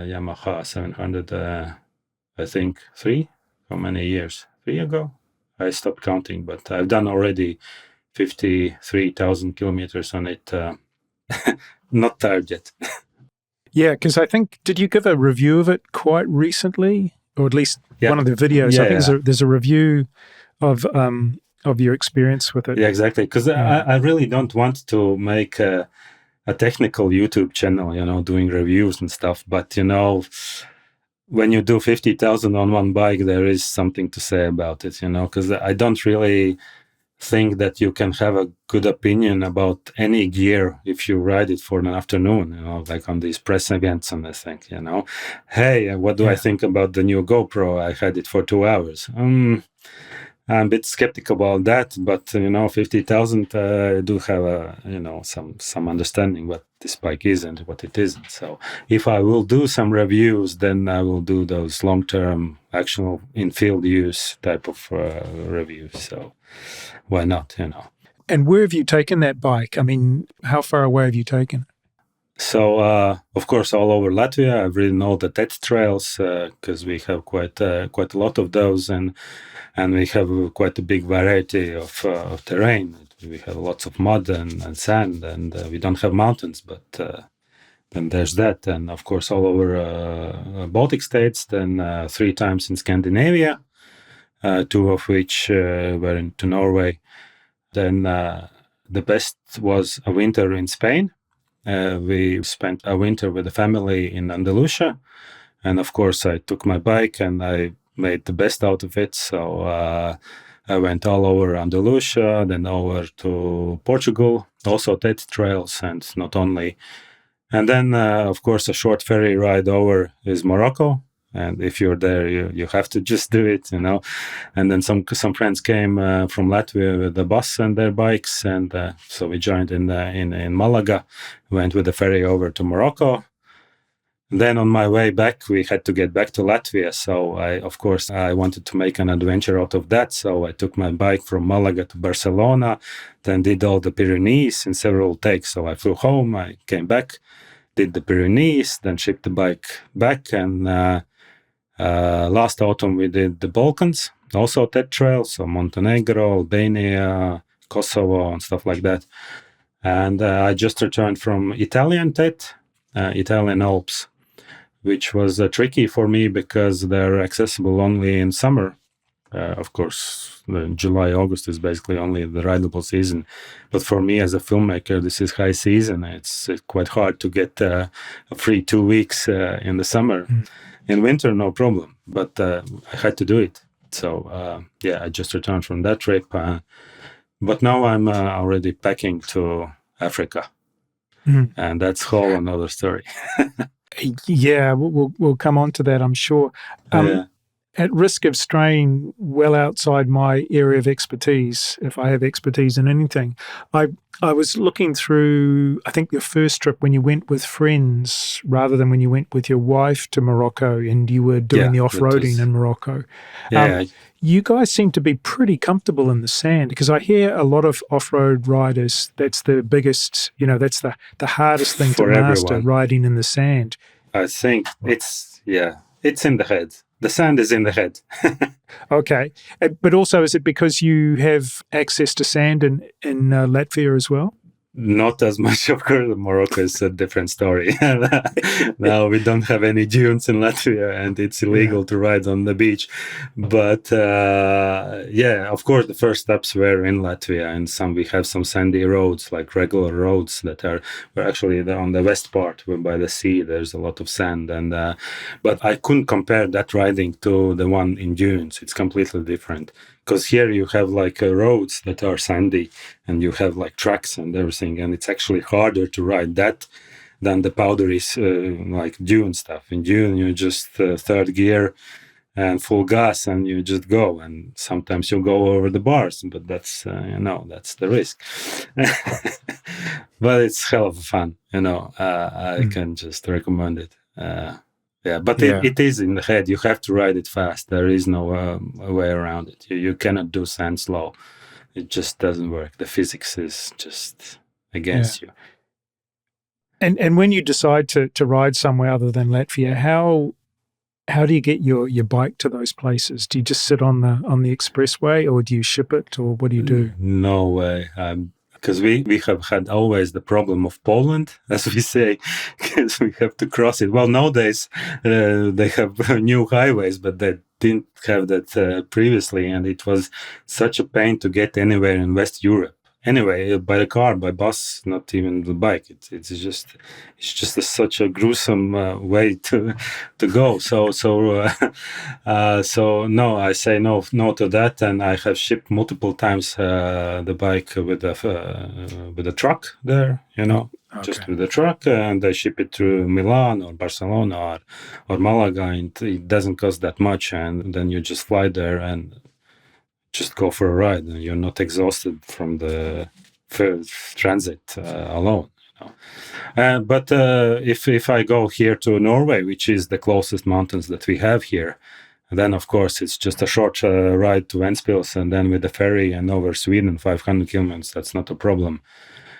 Speaker 1: Yamaha 700. I think 3. How many years? 3 ago. I stopped counting, but I've done already 53,000 kilometers on it. Not tired yet.
Speaker 2: Yeah, because I think, did you give a review of it quite recently? Or at least one of the videos? I think there's a review of of your experience with it.
Speaker 1: Yeah, exactly. Because I really don't want to make a technical YouTube channel, doing reviews and stuff. But, when you do 50,000 on one bike, there is something to say about it, because I don't really think that you can have a good opinion about any gear if you ride it for an afternoon, like on these press events and I think, hey, what do I think about the new GoPro? I had it for 2 hours. I'm a bit skeptical about that, but 50,000, I do have some understanding what this bike is and what it isn't. So if I will do some reviews, then I will do those long-term, actual in-field use type of reviews. So why not?
Speaker 2: And where have you taken that bike? I mean, how far away have you taken it?
Speaker 1: So, of course, all over Latvia, I've ridden all the TET trails because we have quite a lot of those, and we have quite a big variety of terrain. We have lots of mud and sand, and we don't have mountains, but then there's that. And, of course, all over Baltic states, then 3 times in Scandinavia, 2 of which were into Norway. Then the best was a winter in Spain. We spent a winter with the family in Andalusia, and of course I took my bike and I made the best out of it. So I went all over Andalusia, then over to Portugal, also TET trails, and not only. And then of course a short ferry ride over is Morocco. And if you're there, you have to just do it, And then some friends came from Latvia with the bus and their bikes, and so we joined in Malaga, went with the ferry over to Morocco. Then on my way back, we had to get back to Latvia. So I wanted to make an adventure out of that. So I took my bike from Malaga to Barcelona, then did all the Pyrenees in several takes. So I flew home, I came back, did the Pyrenees, then shipped the bike back, and last autumn we did the Balkans, also TET trails, so Montenegro, Albania, Kosovo, and stuff like that. And I just returned from Italian TET, Italian Alps, which was tricky for me because they're accessible only in summer. Of course, July, August is basically only the rideable season. But for me as a filmmaker, this is high season. It's quite hard to get a free 2 weeks in the summer. In winter, no problem, but I had to do it. So, I just returned from that trip. But now I'm already packing to Africa. And that's a whole another story.
Speaker 2: Yeah, we'll come on to that, I'm sure. At risk of straying well outside my area of expertise, if I have expertise in anything, I was looking through, I think, your first trip when you went with friends rather than when you went with your wife to Morocco and you were doing the off-roading in Morocco.
Speaker 1: Yeah.
Speaker 2: You guys seem to be pretty comfortable in the sand because I hear a lot of off-road riders, that's the biggest, that's the hardest thing to master, everyone. Riding in the sand.
Speaker 1: I think it's in the head. The sand is in the head.
Speaker 2: Okay. But also, is it because you have access to sand in Latvia as well?
Speaker 1: Not as much, of course. Morocco is a different story. Now we don't have any dunes in Latvia, and it's illegal to ride on the beach. But of course, the first steps were in Latvia, and we have some sandy roads, like regular roads that we're actually on the west part, where by the sea. There's a lot of sand, and but I couldn't compare that riding to the one in dunes. It's completely different. Because here you have like roads that are sandy and you have like tracks and everything. And it's actually harder to ride that than the powdery like dune stuff. In dune, you just third gear and full gas and you just go. And sometimes you go over the bars, but that's, that's the risk. But it's hell of fun, I can just recommend it. But it is in the head. You have to ride it fast. There is no way around it. You cannot do sand slow. It just doesn't work. The physics is just against you.
Speaker 2: And when you decide to ride somewhere other than Latvia, how do you get your bike to those places? Do you just sit on the expressway, or do you ship it, or what do you do?
Speaker 1: No way. Because we have had always the problem of Poland, as we say, because we have to cross it. Well, nowadays they have new highways, but didn't have that previously, and it was such a pain to get anywhere in West Europe. Anyway, by the car, by bus, not even the bike. It's just such a gruesome way to go. So no, I say no to that, and I have shipped multiple times the bike with a truck there. Just with the truck, and I ship it through Milan or Barcelona or Malaga, and it doesn't cost that much, and then you just fly there and just go for a ride, and you're not exhausted from the transit alone. But if I go here to Norway, which is the closest mountains that we have here, then of course it's just a short ride to Ventspils, and then with the ferry and over Sweden, 500 kilometers. That's not a problem.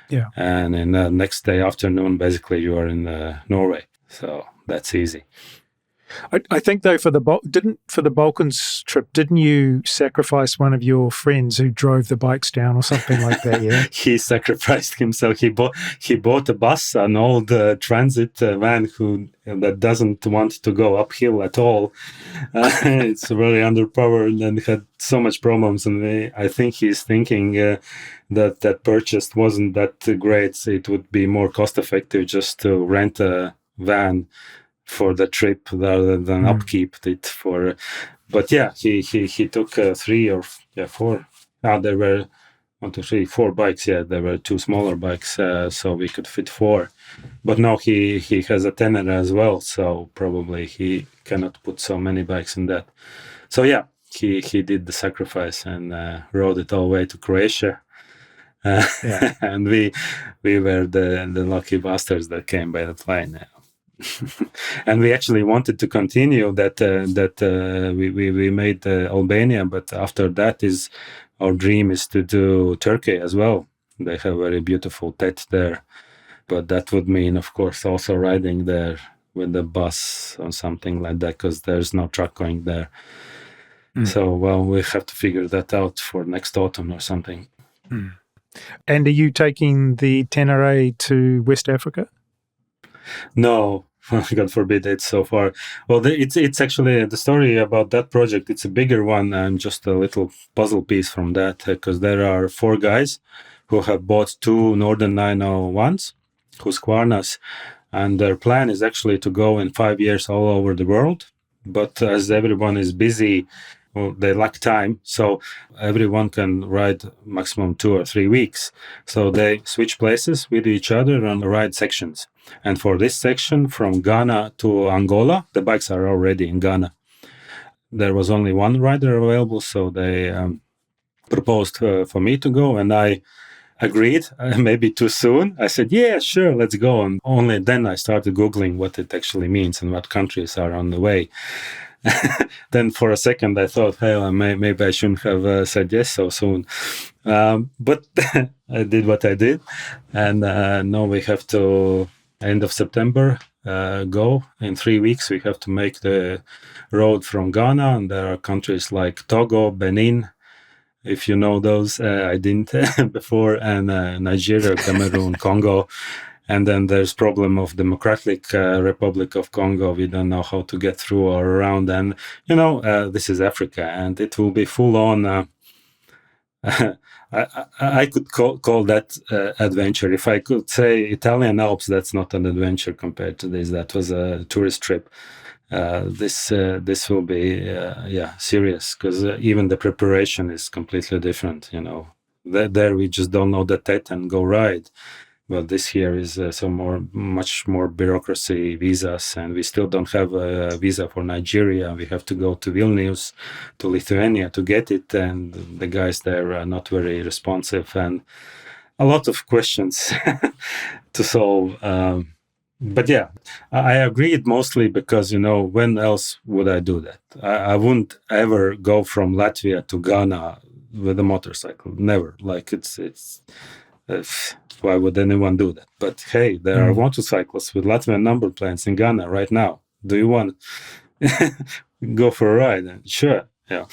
Speaker 2: Yeah.
Speaker 1: And in the next day afternoon, basically you are in Norway, so that's easy.
Speaker 2: I think though for the Balkans trip, didn't you sacrifice one of your friends who drove the bikes down or something like that? Yeah,
Speaker 1: he sacrificed himself. He bought a bus, an old transit van that doesn't want to go uphill at all. It's really underpowered and had so much problems. And I think he's thinking that purchase wasn't that great. It would be more cost effective just to rent a van for the trip rather than upkeep it for. But yeah, he took 3 or 4. There were 1, 2, 3, 4 bikes. Yeah, there were 2 smaller bikes, so we could fit 4. But no, he has a tenner as well, so probably he cannot put so many bikes in that. So yeah, he did the sacrifice and rode it all the way to Croatia. And we were the lucky bastards that came by the plane. And we actually wanted to continue that we made Albania, but after that is our dream is to do Turkey as well. They have very beautiful TET there, but that would mean, of course, also riding there with the bus or something like that, because there's no truck going there. So well, we have to figure that out for next autumn or something.
Speaker 2: And are you taking the Tenere to West Africa?
Speaker 1: No, God forbid it so far. Well, it's actually the story about that project. It's a bigger one. I'm just a little puzzle piece from that, because there are 4 guys who have bought 2 Northern 901s, Husqvarnas, and their plan is actually to go in 5 years all over the world. But as everyone is busy, well, they lack time, so everyone can ride maximum 2 or 3 weeks. So they switch places with each other and ride sections. And for this section from Ghana to Angola, the bikes are already in Ghana. There was only 1 rider available, so they proposed for me to go, and I agreed, maybe too soon. I said, yeah, sure, let's go. And only then I started Googling what it actually means and what countries are on the way. Then for a second I thought, hey, maybe I shouldn't have said yes so soon. But I did what I did. And now we have to, end of September, go. In 3 weeks we have to make the road from Ghana. And there are countries like Togo, Benin, if you know those. I didn't before. And Nigeria, Cameroon, Congo. And then there's problem of Democratic Republic of Congo. We don't know how to get through or around. And, this is Africa, and it will be full on. I could call that adventure. If I could say Italian Alps, that's not an adventure compared to this. That was a tourist trip. This will be, serious, because even the preparation is completely different. There we just don't know the TET and go ride. Well, this here is much more bureaucracy, visas, and we still don't have a visa for Nigeria. We have to go to Vilnius, to Lithuania to get it, and the guys there are not very responsive, and a lot of questions to solve. But yeah, I agreed mostly because, when else would I do that? I wouldn't ever go from Latvia to Ghana with a motorcycle. Never. Like it's why would anyone do that? But hey, there are motorcycles with Latvian number plates in Ghana right now. Do you want to go for a ride? And sure, yeah.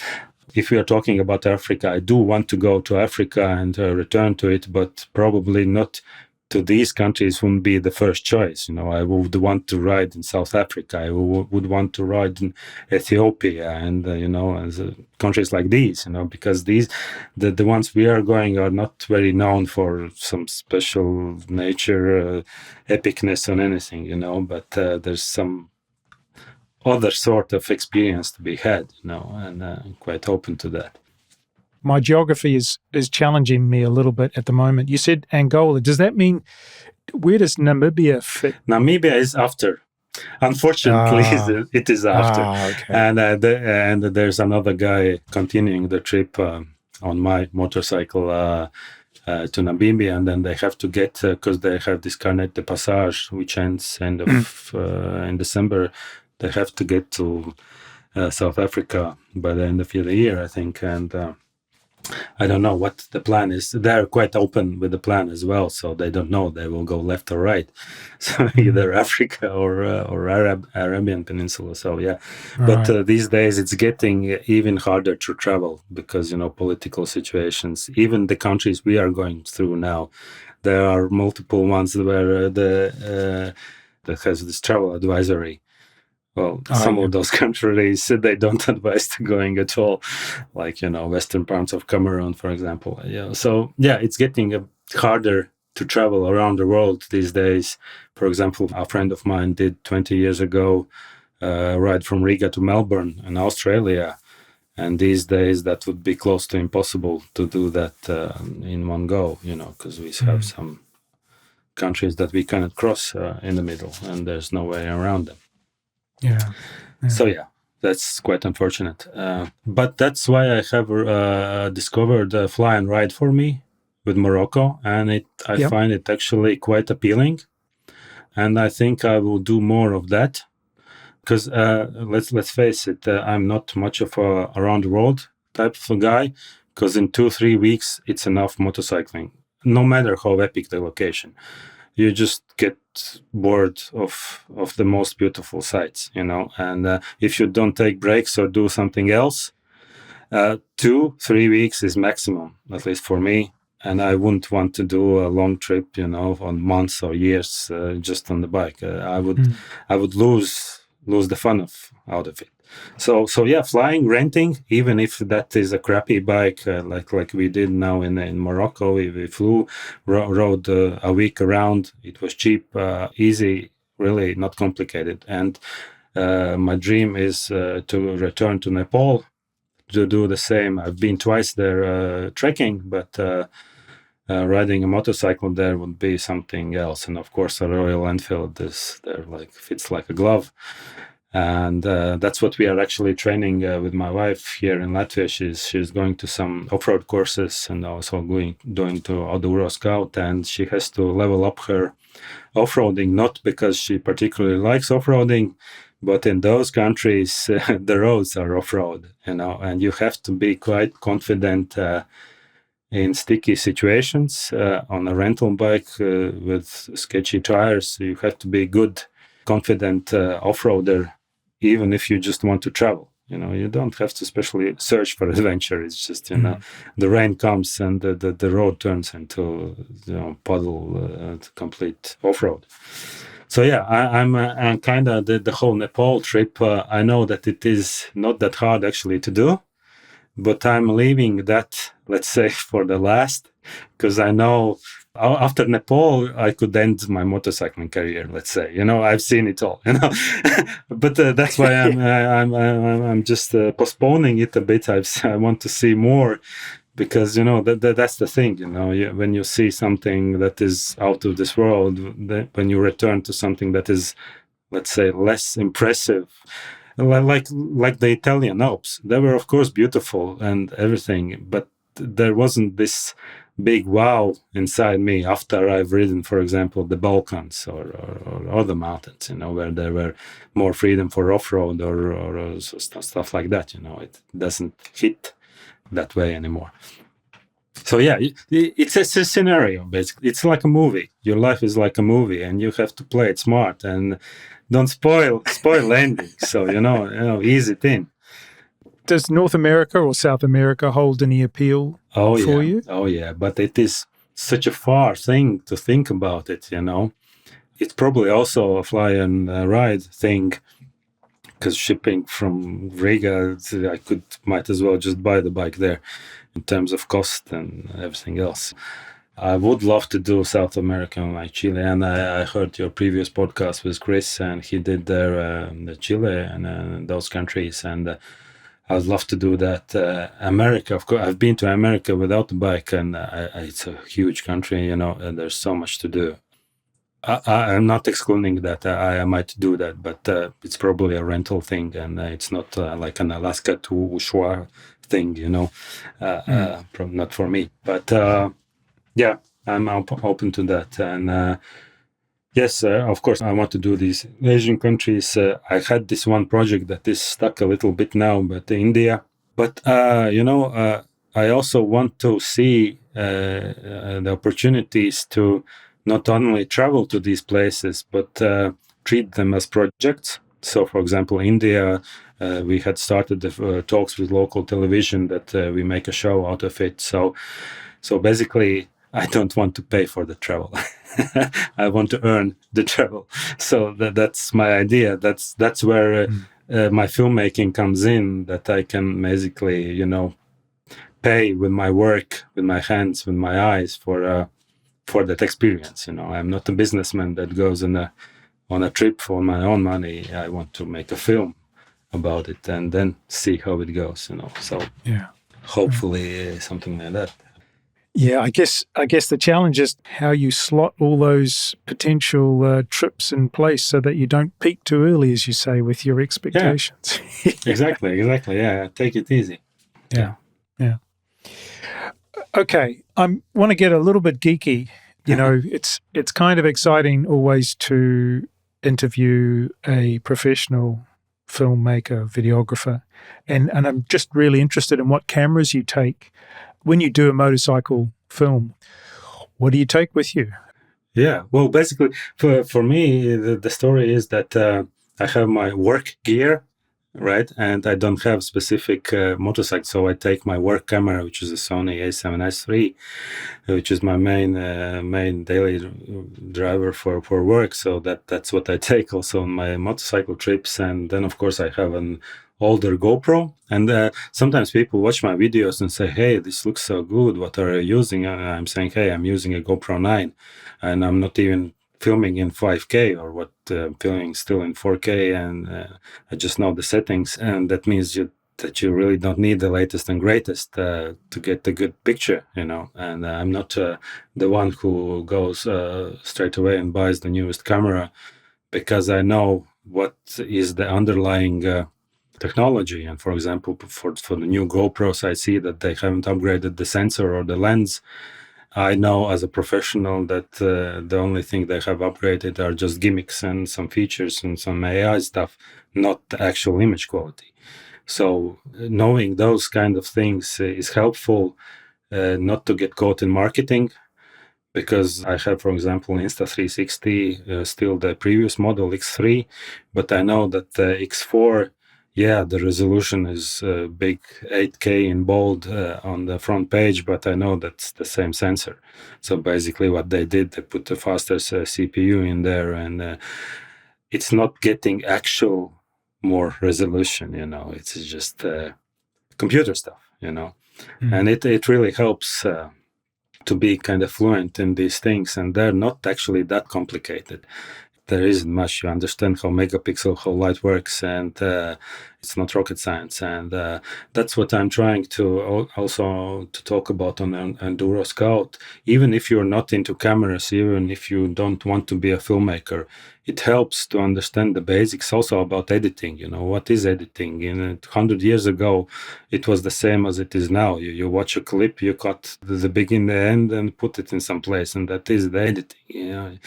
Speaker 1: If we are talking about Africa, I do want to go to Africa and return to it, but probably not to these countries wouldn't be the first choice. I would want to ride in South Africa. I would want to ride in Ethiopia and, countries like these, because the ones we are going are not very known for some special nature, epicness or anything, but there's some other sort of experience to be had, and I'm quite open to that.
Speaker 2: My geography is challenging me a little bit at the moment. You said Angola. Does that mean, where does Namibia fit?
Speaker 1: Namibia is after. Unfortunately, it is after.
Speaker 2: Okay.
Speaker 1: And there's another guy continuing the trip on my motorcycle to Namibia, and then they have to get, because they have this carnet de passage, which ends end of in December. They have to get to South Africa by the end of the year, I think, and I don't know what the plan is. They're quite open with the plan as well, so they don't know they will go left or right. So either Africa or Arabian Peninsula. So yeah, but these days it's getting even harder to travel because political situations. Even the countries we are going through now, there are multiple ones where that has this travel advisory. Well, some of those countries, they don't advise to going at all, like, western parts of Cameroon, for example. So, it's getting harder to travel around the world these days. For example, a friend of mine did 20 years ago ride from Riga to Melbourne in Australia. And these days, that would be close to impossible to do that in one go, because we have some countries that we cannot cross in the middle, and there's no way around them.
Speaker 2: Yeah.
Speaker 1: So that's quite unfortunate. But that's why I have discovered Fly and Ride for me with Morocco, and I find it actually quite appealing. And I think I will do more of that because let's face it, I'm not much of a around the world type of a guy. Because in 2-3 weeks it's enough motorcycling, no matter how epic the location. You just get bored of the most beautiful sights, and if you don't take breaks or do something else, 2-3 weeks is maximum, at least for me. And I wouldn't want to do a long trip, on months or years just on the bike. I would lose the fun out of it. So flying, renting, even if that is a crappy bike, like we did now in Morocco, we flew, rode a week around. It was cheap, easy, really not complicated. And my dream is to return to Nepal to do the same. I've been twice there trekking, but riding a motorcycle there would be something else. And of course, a Royal Enfield fits like a glove. And that's what we are actually training with my wife here in Latvia. She's going to some off-road courses and also doing to Aduro Scout, and she has to level up her off-roading, not because she particularly likes off-roading, but in those countries the roads are off-road, and you have to be quite confident in sticky situations on a rental bike with sketchy tires. You have to be good, confident off-roader. Even if you just want to travel, you don't have to especially search for adventure. It's just, the rain comes and the road turns into, puddle, complete off-road. So I'm kind of the whole Nepal trip. I know that it is not that hard actually to do, but I'm leaving that, let's say, for the last, because I know after Nepal, I could end my motorcycling career. Let's say, I've seen it all, But that's why I'm just postponing it a bit. I want to see more, because that's the thing. When you see something that is out of this world, when you return to something that is, let's say, less impressive, like the Italian Alps, they were of course beautiful and everything, but there wasn't this big wow inside me after I've ridden, for example, the Balkans or other mountains, where there were more freedom for off-road or stuff like that. It doesn't hit that way anymore. So it's a scenario, basically. It's like a movie. Your life is like a movie, and you have to play it smart and don't spoil ending. So ease it in.
Speaker 2: Does North America or South America hold any appeal for you?
Speaker 1: Oh yeah, but it is such a far thing to think about it, It's probably also a fly and ride thing, because shipping from Riga, might as well just buy the bike there in terms of cost and everything else. I would love to do South America, like Chile, and I heard your previous podcast with Chris, and he did the Chile and those countries, and I would love to do that. America, of course, I've been to America without the bike, and it's a huge country, and there's so much to do. I'm not excluding that. I might do that, but it's probably a rental thing, and it's not like an Alaska to Ushuaia thing, not for me. But yeah, I'm open to that. And yes, of course, I want to do these Asian countries. I had this one project that is stuck a little bit now, but India. But, I also want to see the opportunities to not only travel to these places, but treat them as projects. So, for example, India, we had started the talks with local television that we make a show out of it. So basically, I don't want to pay for the travel. I want to earn the travel. So that's my idea. That's where my filmmaking comes in, that I can basically, pay with my work, with my hands, with my eyes for that experience. I'm not a businessman that goes on a trip for my own money. I want to make a film about it and then see how it goes. So
Speaker 2: yeah,
Speaker 1: hopefully something like that.
Speaker 2: Yeah, I guess the challenge is how you slot all those potential trips in place so that you don't peak too early, as you say, with your expectations.
Speaker 1: Yeah. Exactly. Yeah, take it easy.
Speaker 2: Yeah. Okay, I want to get a little bit geeky. It's kind of exciting always to interview a professional filmmaker, videographer, and I'm just really interested in what cameras you take when you do a motorcycle film. What do you take with you?
Speaker 1: Yeah, well, basically, for me, the story is that I have my work gear, right? And I don't have specific motorcycle, so I take my work camera, which is a Sony A7S III, which is my main daily driver for work. So that's what I take also on my motorcycle trips. And then, of course, I have an older GoPro, and sometimes people watch my videos and say, hey, this looks so good, what are you using? And I'm saying, hey, I'm using a GoPro 9, and I'm not even filming in 5K or what, filming still in 4K, and I just know the settings, and that means that you really don't need the latest and greatest to get a good picture, and I'm not the one who goes straight away and buys the newest camera, because I know what is the underlying technology. And for example, for the new GoPros, I see that they haven't upgraded the sensor or the lens. I know as a professional that the only thing they have upgraded are just gimmicks and some features and some AI stuff, not the actual image quality. So knowing those kind of things is helpful, not to get caught in marketing, because I have, for example, Insta360, still the previous model X3, but I know that the X4, the resolution is big 8K in bold on the front page, but I know that's the same sensor. So basically what they did, they put the fastest CPU in there, and it's not getting actual more resolution, it's just computer stuff, and it really helps to be kind of fluent in these things, and they're not actually that complicated. There isn't much. You understand how how light works, and it's not rocket science. And that's what I'm trying to also to talk about on Enduro Scout. Even if you're not into cameras, even if you don't want to be a filmmaker, it helps to understand the basics also about editing. What is editing? 100 years ago, it was the same as it is now. You watch a clip, you cut the beginning, the end, and put it in some place, and that is the editing.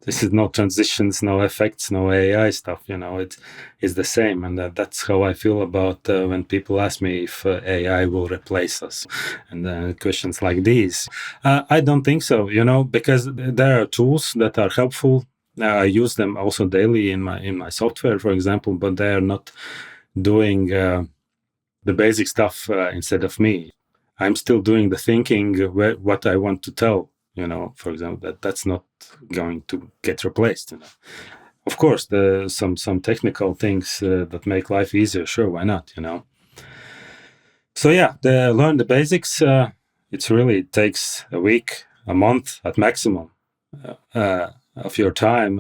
Speaker 1: This is no transitions, no effects, no AI stuff. It's the same, and that's how I feel about when people ask me if AI will replace us, and questions like these. I don't think so. Because there are tools that are helpful. I use them also daily in my software, for example, but they are not doing the basic stuff instead of me. I'm still doing the thinking, what I want to tell for example, that's not going to get replaced. Of course, there's some technical things that make life easier. Sure, why not? So yeah, learn the basics. It takes a week, a month at maximum of your time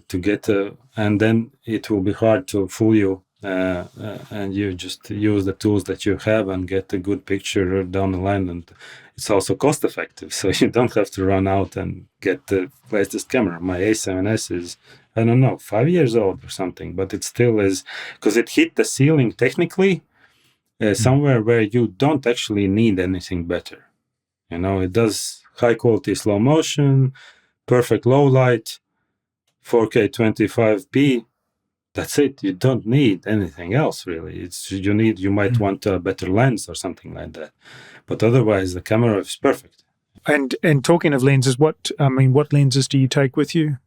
Speaker 1: to get, and then it will be hard to fool you. And you just use the tools that you have and get a good picture down the line, and it's also cost effective, so you don't have to run out and get the latest camera. My A7S is, I don't know, 5 years old or something, but it still is, because it hit the ceiling technically somewhere where you don't actually need anything better. It does high quality slow motion, perfect low light, 4K 25p. That's it. You don't need anything else, really. You might want a better lens or something like that, but otherwise the camera is perfect.
Speaker 2: And talking of lenses, what lenses do you take with you?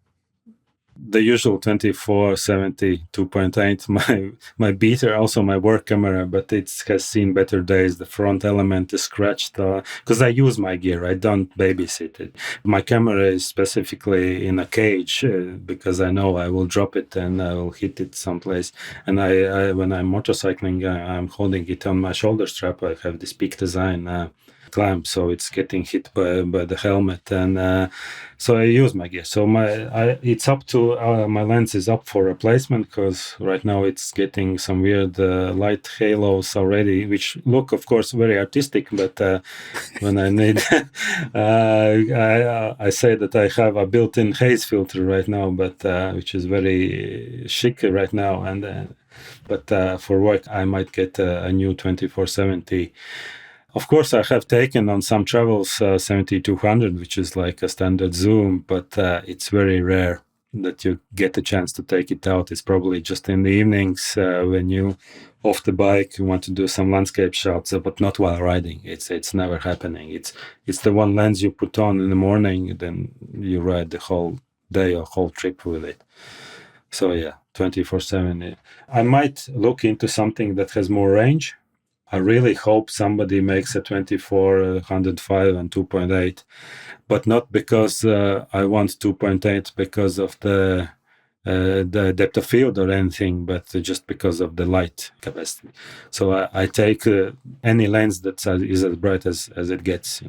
Speaker 1: The usual 24-70 2.8. My beater, also my work camera, but it has seen better days. The front element is scratched because I use my gear. I don't babysit it. My camera is specifically in a cage because I know I will drop it and I will hit it someplace. And I when I'm motorcycling, I'm holding it on my shoulder strap. I have this Peak Design clamp, so it's getting hit by the helmet, and so I use my gear. So it's up to my lens is up for replacement, because right now it's getting some weird light halos already, which look, of course, very artistic. But when I need, I say that I have a built-in haze filter right now, but which is very chic right now, and but for work I might get a new 24-70. Of course, I have taken on some travels 70-200, which is like a standard zoom, but it's very rare that you get a chance to take it out. It's probably just in the evenings when you off the bike, you want to do some landscape shots, but not while riding. It's never happening. It's the one lens you put on in the morning, then you ride the whole day or whole trip with it. So yeah, 24/7. I might look into something that has more range. I really hope somebody makes a 24, 105 and 2.8, but not because I want 2.8 because of the depth of field or anything, but just because of the light capacity. So I take any lens that is as bright as it gets,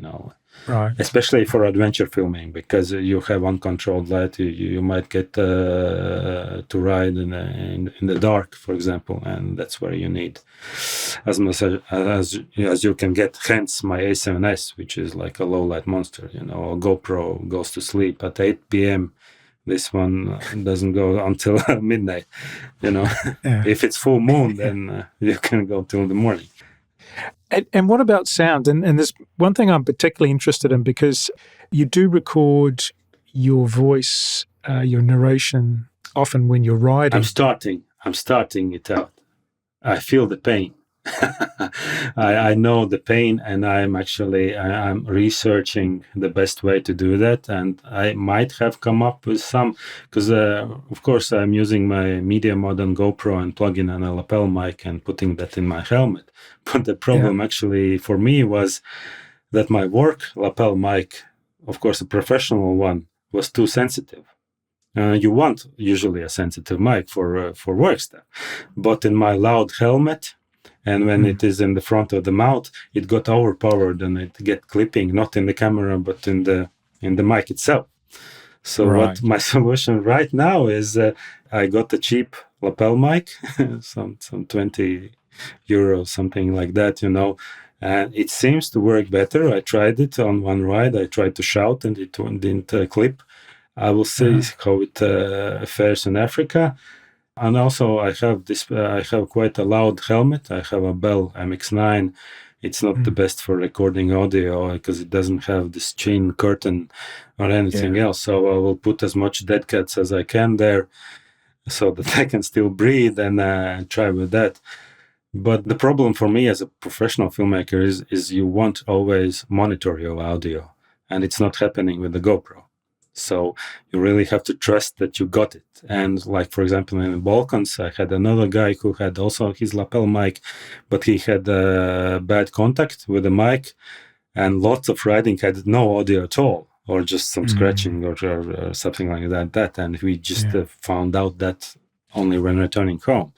Speaker 2: Right.
Speaker 1: Especially for adventure filming, because you have uncontrolled light. You might get to ride in the dark, for example, and that's where you need as much as you can get. Hence my A7S, which is like a low light monster. A GoPro goes to sleep at 8 p.m. This one doesn't go until midnight.
Speaker 2: Yeah.
Speaker 1: If it's full moon, then you can go till the morning.
Speaker 2: And what about sound? And there's one thing I'm particularly interested in, because you do record your voice, your narration, often when you're riding.
Speaker 1: I'm starting it out. I feel the pain. I know the pain, and I'm researching the best way to do that, and I might have come up with some, because of course I'm using my Media Mod on GoPro and plugging in a lapel mic and putting that in my helmet. But the problem actually for me was that my work lapel mic, of course a professional one, was too sensitive. You want usually a sensitive mic for work stuff, but in my loud helmet, and when it is in the front of the mouth, it got overpowered and it get clipping, not in the camera, but in the mic itself. So what my solution right now is I got a cheap lapel mic, some 20 euros, something like that, and it seems to work better. I tried it on one ride. I tried to shout and it didn't clip. I will see how it fares in Africa. And also I have quite a loud helmet. I have a Bell MX9. It's not the best for recording audio because it doesn't have this chin curtain or anything else. So I will put as much dead cats as I can there so that I can still breathe and try with that. But the problem for me as a professional filmmaker is you want always monitor your audio, and it's not happening with the GoPro. So you really have to trust that you got it. And like, for example, in the Balkans, I had another guy who had also his lapel mic, but he had bad contact with the mic, and lots of riding had no audio at all. or just some scratching or something like that. And we just found out that only when returning home.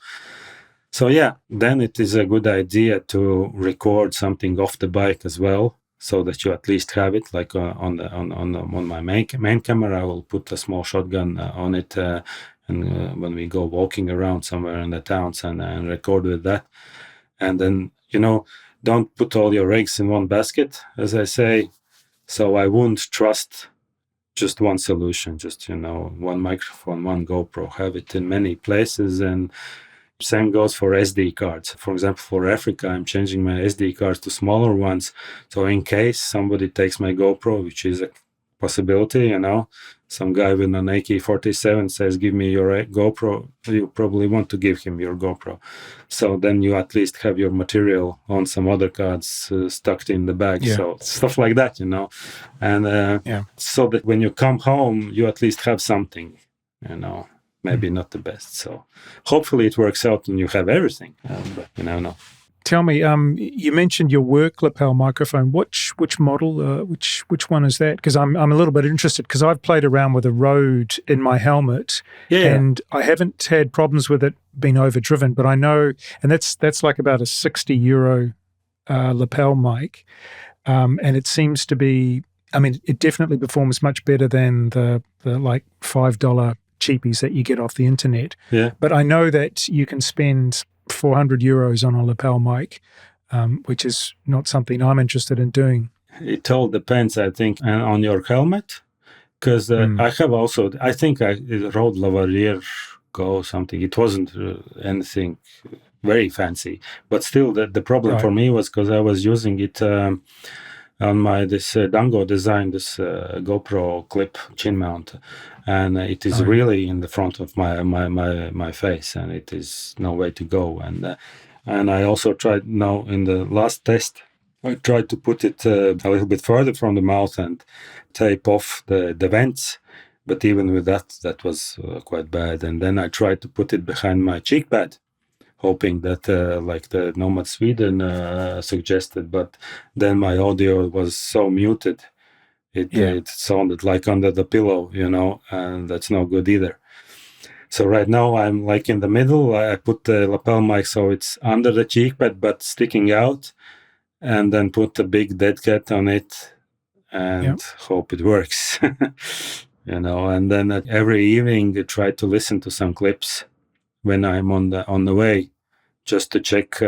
Speaker 1: So then it is a good idea to record something off the bike as well, so that you at least have it. Like on my main camera, I will put a small shotgun on it, and when we go walking around somewhere in the towns and record with that. And then don't put all your eggs in one basket, as I say. So I wouldn't trust just one solution, just one microphone, one GoPro. Have it in many places, and same goes for SD cards. For example, for Africa, I'm changing my SD cards to smaller ones. So in case somebody takes my GoPro, which is a possibility, some guy with an AK-47 says, give me your GoPro, you probably want to give him your GoPro. So then you at least have your material on some other cards stuck in the bag. Yeah. So stuff like that, And so that when you come home, you at least have something, Maybe not the best. So hopefully it works out and you have everything. But you never know.
Speaker 2: Tell me, you mentioned your work lapel microphone. Which model? Which one is that? Because I'm a little bit interested, because I've played around with a Rode in my helmet, and I haven't had problems with it being overdriven. But I know, and that's like about a €60 lapel mic, and it seems to be. I mean, it definitely performs much better than the like $5 cheapies that you get off the internet.
Speaker 1: Yeah.
Speaker 2: But I know that you can spend €400 on a lapel mic, which is not something I'm interested in doing.
Speaker 1: It all depends, I think, on your helmet. Because I have also, I think I rode Lavalier Go something. It wasn't anything very fancy. But still, the problem for me was because I was using it on this Dango design, this GoPro clip chin mount, and it is really in the front of my face, and it is no way to go. And I also tried now in the last test, I tried to put it a little bit further from the mouth and tape off the vents, but even with that was quite bad. And then I tried to put it behind my cheek pad, hoping that like the Nomad Sweden suggested, but then my audio was so muted, it sounded like under the pillow, and that's no good either. So right now I'm like in the middle. I put the lapel mic so it's under the cheek pad but sticking out, and then put a big dead cat on it and hope it works. And then every evening I try to listen to some clips when I'm on the way, just to check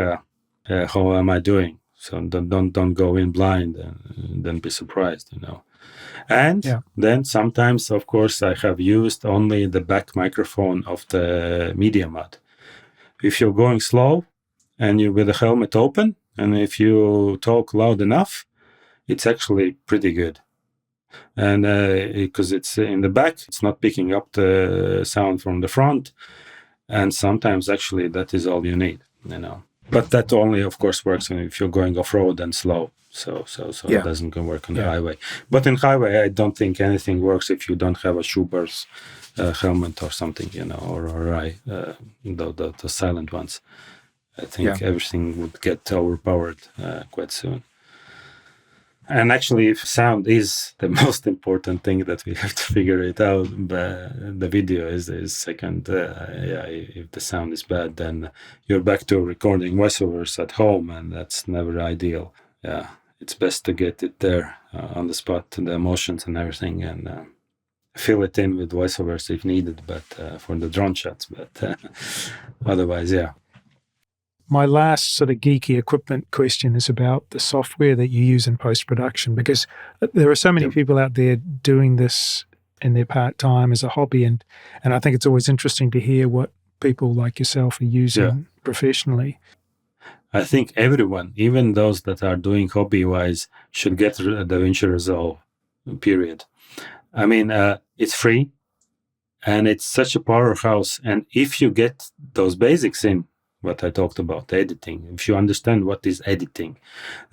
Speaker 1: how am I doing. So don't go in blind and then be surprised, And then sometimes, of course, I have used only the back microphone of the media mod. If you're going slow and you're with the helmet open, and if you talk loud enough, it's actually pretty good. And because it's in the back, it's not picking up the sound from the front. And sometimes actually that is all you need, But that only, of course, works if you're going off-road and slow. So it doesn't work on the highway. But in highway, I don't think anything works if you don't have a Schubert's helmet or something, or the silent ones. I think everything would get overpowered quite soon. And actually, if sound is the most important thing that we have to figure it out, the video is second. If the sound is bad, then you're back to recording voiceovers at home, and that's never ideal. Yeah, it's best to get it there on the spot, the emotions and everything, and fill it in with voiceovers if needed, but for the drone shots. But otherwise,
Speaker 2: My last sort of geeky equipment question is about the software that you use in post-production, because there are so many people out there doing this in their part-time as a hobby, and I think it's always interesting to hear what people like yourself are using professionally.
Speaker 1: I think everyone, even those that are doing hobby-wise, should get DaVinci Resolve, period. I mean, it's free, and it's such a powerhouse, and if you get those basics in, what I talked about, editing. If you understand what is editing,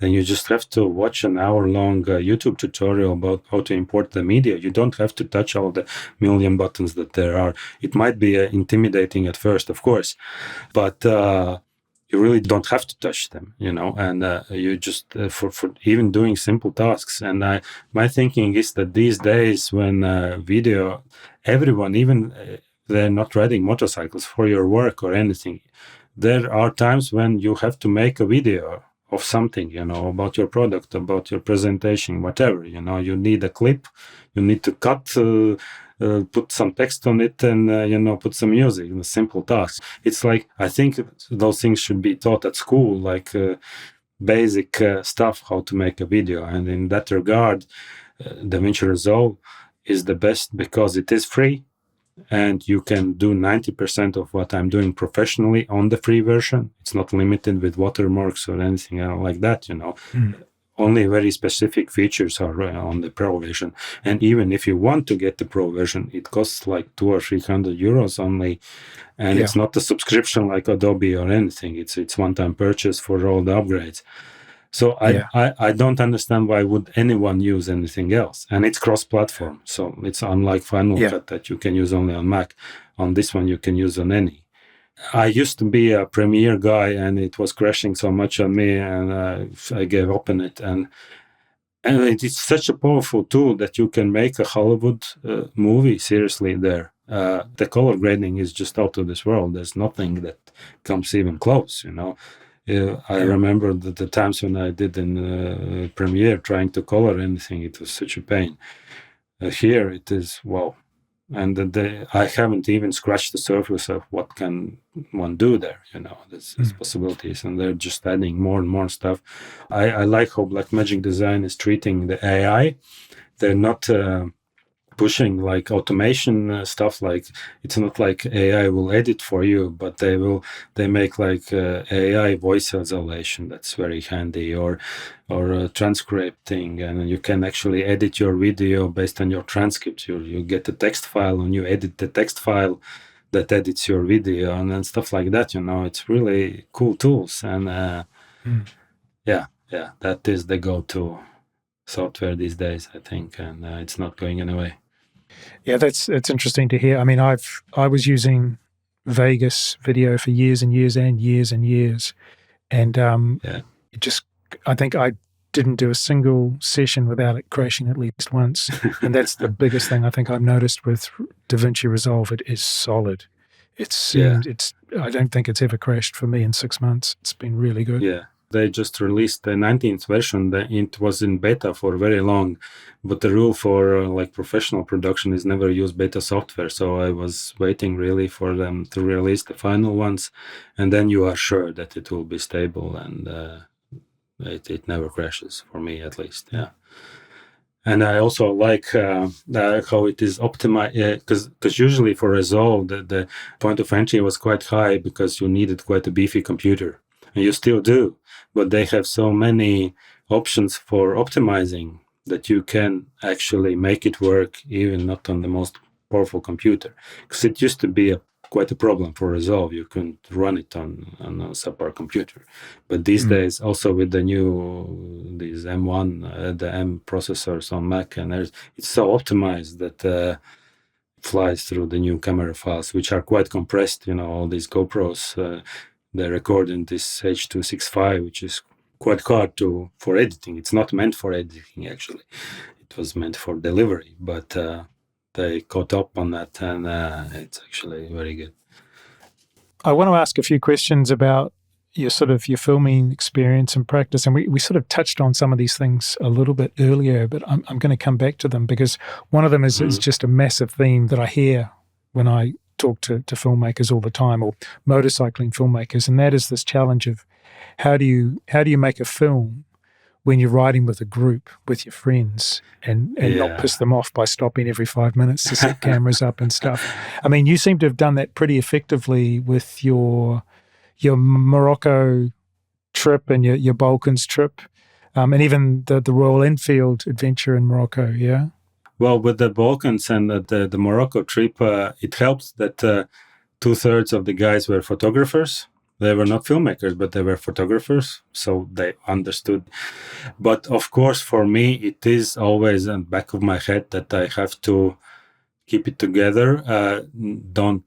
Speaker 1: then you just have to watch an hour-long YouTube tutorial about how to import the media. You don't have to touch all the million buttons that there are. It might be intimidating at first, of course, but you really don't have to touch them, and you just for even doing simple tasks. And my thinking is that these days when video, everyone, even they're not riding motorcycles for your work or anything, there are times when you have to make a video of something, about your product, about your presentation, whatever. You need a clip, you need to cut, put some text on it, and put some music. Simple tasks. It's like, I think those things should be taught at school, like basic stuff, how to make a video. And in that regard, DaVinci Resolve is the best because it is free, and you can do 90% of what I'm doing professionally on the free version. It's not limited with watermarks or anything like that. Only very specific features are on the pro version. And even if you want to get the pro version, it costs like 200 or 300 euros only. And it's not a subscription like Adobe or anything. It's one-time purchase for all the upgrades. So I don't understand why would anyone use anything else. And it's cross-platform. So it's unlike Final Cut that you can use only on Mac. On this one, you can use on any. I used to be a Premiere guy, and it was crashing so much on me, and I gave up on it. And it is such a powerful tool that you can make a Hollywood movie seriously there. The color grading is just out of this world. There's nothing that comes even close, I remember the times when I did in Premiere trying to color anything. It was such a pain. Here it is, wow. And I haven't even scratched the surface of what can one do there. There's possibilities, and they're just adding more and more stuff. I like how Blackmagic Design is treating the AI. They're not pushing like automation stuff. Like, it's not like AI will edit for you, but they make like AI voice isolation. That's very handy, or transcripting, and you can actually edit your video based on your transcript. You get the text file and you edit the text file that edits your video, and then stuff like that. It's really cool tools. And that is the go-to software these days, I think, and it's not going anywhere.
Speaker 2: Yeah, that's interesting to hear. I mean, I was using Vegas video for years and years and years and years, and it just, I think I didn't do a single session without it crashing at least once, and that's the biggest thing I think I've noticed with DaVinci Resolve. It is solid. I don't think it's ever crashed for me in 6 months. It's been really good.
Speaker 1: Yeah. They just released the 19th version. It was in beta for very long, but the rule for like professional production is never use beta software. So I was waiting really for them to release the final ones, and then you are sure that it will be stable, and it never crashes, for me at least. Yeah. And I also like how it is optimized, because usually for Resolve, the point of entry was quite high because you needed quite a beefy computer. And you still do, but they have so many options for optimizing that you can actually make it work even not on the most powerful computer. Because it used to be quite a problem for Resolve. You couldn't run it on a subpar computer. But these days, also with the new, these M1, the M processors on Mac, and it's so optimized that flies through the new camera files, which are quite compressed. All these GoPros, they record in this H.265, which is quite hard for editing. It's not meant for editing, actually. It was meant for delivery, but they caught up on that, and it's actually very good.
Speaker 2: I want to ask a few questions about your filming experience and practice, and we sort of touched on some of these things a little bit earlier, but I'm going to come back to them because one of them is just a massive theme that I hear when I talk to filmmakers all the time, or motorcycling filmmakers, and that is this challenge of how do you make a film when you're riding with a group, with your friends, and not piss them off by stopping every 5 minutes to set cameras up and stuff. I mean, you seem to have done that pretty effectively with your Morocco trip and your Balkans trip, and even the Royal Enfield adventure in Morocco, yeah?
Speaker 1: Well, with the Balkans and the Morocco trip, it helps that 2/3 of the guys were photographers. They were not filmmakers, but they were photographers, so they understood. But of course, for me, it is always in the back of my head that I have to keep it together. Don't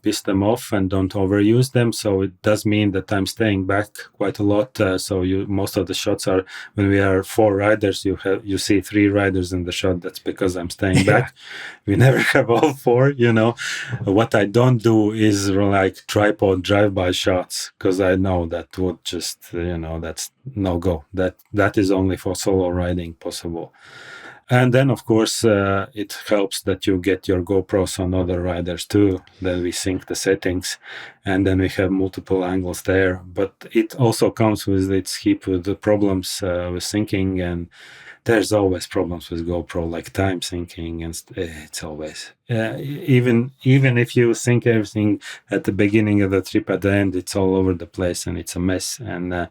Speaker 1: piss them off and don't overuse them. So it does mean that I'm staying back quite a lot. So most of the shots are, when we are 4 riders, you see 3 riders in the shot. That's because I'm staying back. We never have all 4. What I don't do is like tripod drive-by shots, because I know that would just that's no go. That is only for solo riding possible. And then, of course, it helps that you get your GoPros on other riders too. Then we sync the settings, and then we have multiple angles there. But it also comes with its heap with the problems with syncing, and there's always problems with GoPro, like time syncing, and it's always even if you sync everything at the beginning of the trip, at the end it's all over the place and it's a mess. And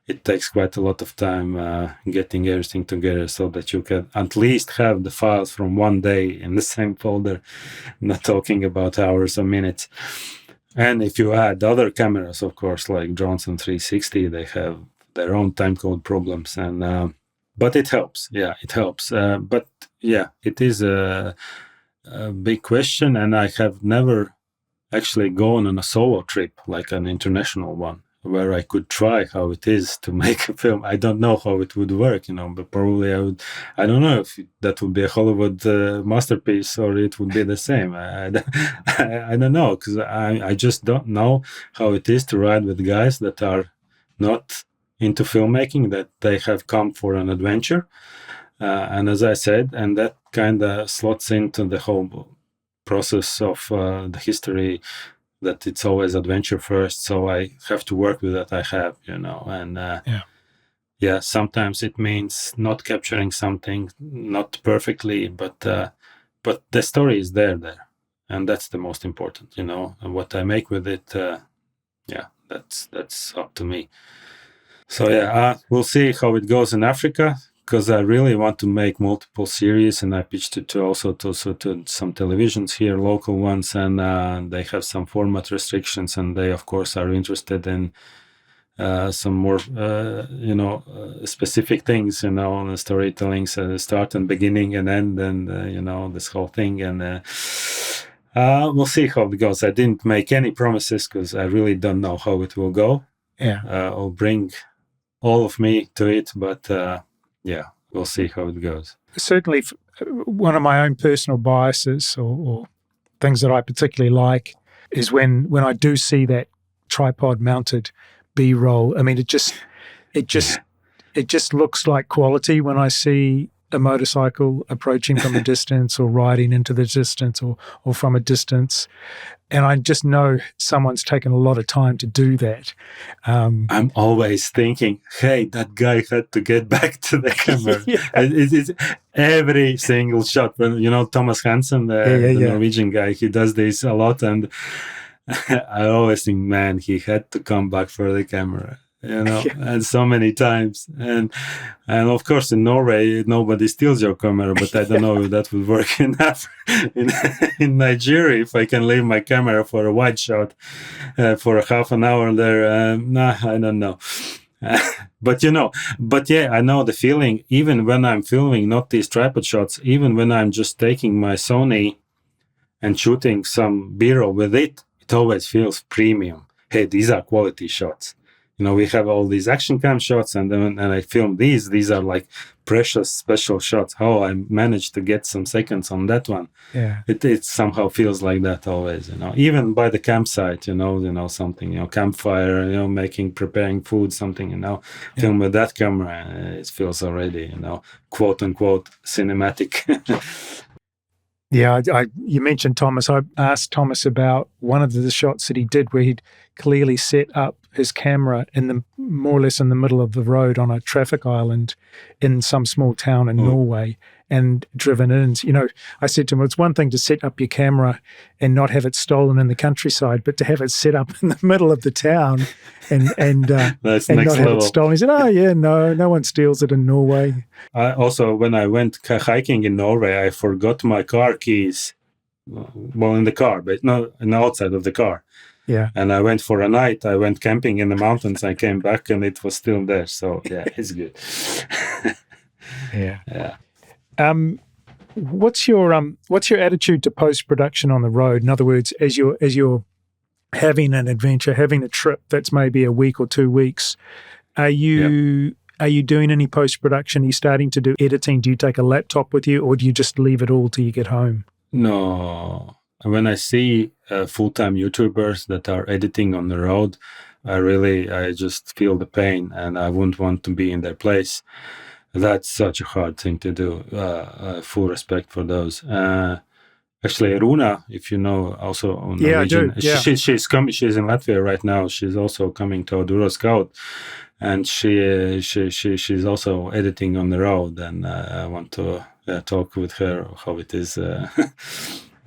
Speaker 1: it takes quite a lot of time getting everything together so that you can at least have the files from one day in the same folder, not talking about hours or minutes. And if you add other cameras, of course, like drones and 360, they have their own timecode problems. And but it helps. Yeah, it helps. But yeah, it is a big question. And I have never actually gone on a solo trip, like an international one, where I could try how it is to make a film. I don't know how it would work, but probably I would. I don't know if that would be a Hollywood masterpiece or it would be the same. I don't know, because I just don't know how it is to ride with guys that are not into filmmaking, that they have come for an adventure. And as I said, and that kind of slots into the whole process of the history, that it's always adventure first. So I have to work with that I have, and sometimes it means not capturing something, not perfectly, but the story is there, and that's the most important, and what I make with it, that's up to me. So we'll see how it goes in Africa, because I really want to make multiple series, and I pitched it to some televisions here, local ones, and they have some format restrictions, and they of course are interested in some more specific things, on the storytelling, so start and beginning and end, and this whole thing, and we'll see how it goes. I didn't make any promises because I really don't know how it will go. I'll bring all of me to it, but we'll see how it goes.
Speaker 2: Certainly, one of my own personal biases or things that I particularly like is when I do see that tripod-mounted B-roll. I mean, it just looks like quality when I see a motorcycle approaching from a distance or riding into the distance or from a distance. And I just know someone's taken a lot of time to do that.
Speaker 1: I'm always thinking, hey, that guy had to get back to the camera. It's every single shot. When Thomas Hansen, the Norwegian guy, he does this a lot. And I always think, man, he had to come back for the camera. And so many times, and of course in Norway nobody steals your camera, but I don't know if that would work in Nigeria. If I can leave my camera for a wide shot for a half an hour there, I don't know. But I know the feeling. Even when I'm filming not these tripod shots, even when I'm just taking my Sony and shooting some B-roll with it, it always feels premium. Hey, these are quality shots. We have all these action cam shots, and then I film these are like precious special shots. How I managed to get some seconds on that one.
Speaker 2: Yeah.
Speaker 1: It somehow feels like that always, even by the campsite, something, campfire, preparing food, something, film with that camera, it feels already, quote unquote cinematic.
Speaker 2: Yeah, you mentioned Thomas. I asked Thomas about one of the shots that he did where he'd clearly set up his camera more or less in the middle of the road on a traffic island in some small town in Norway and driven in. I said to him, it's one thing to set up your camera and not have it stolen in the countryside, but to have it set up in the middle of the town and
Speaker 1: That's
Speaker 2: and
Speaker 1: next
Speaker 2: not have
Speaker 1: level.
Speaker 2: it stolen. He said, no one steals it in Norway.
Speaker 1: Also, when I went hiking in Norway, I forgot my car keys. Well, in the car, but not in the outside of the car.
Speaker 2: Yeah.
Speaker 1: And I went for a night. I went camping in the mountains. I came back and it was still there. So, it's good.
Speaker 2: Yeah.
Speaker 1: Yeah.
Speaker 2: What's your attitude to post-production on the road? In other words, as you're having an adventure, having a trip that's maybe a week or 2 weeks, are you doing any post-production? Are you starting to do editing? Do you take a laptop with you, or do you just leave it all till you get home?
Speaker 1: No. When I see full-time YouTubers that are editing on the road, I just feel the pain, and I wouldn't want to be in their place. That's such a hard thing to do. Full respect for those. Actually, Runa, if you know, also on Norwegian,
Speaker 2: I do. Yeah.
Speaker 1: She's coming. She's in Latvia right now. She's also coming to Oduro Scout, and she's also editing on the road. And I want to talk with her how it is.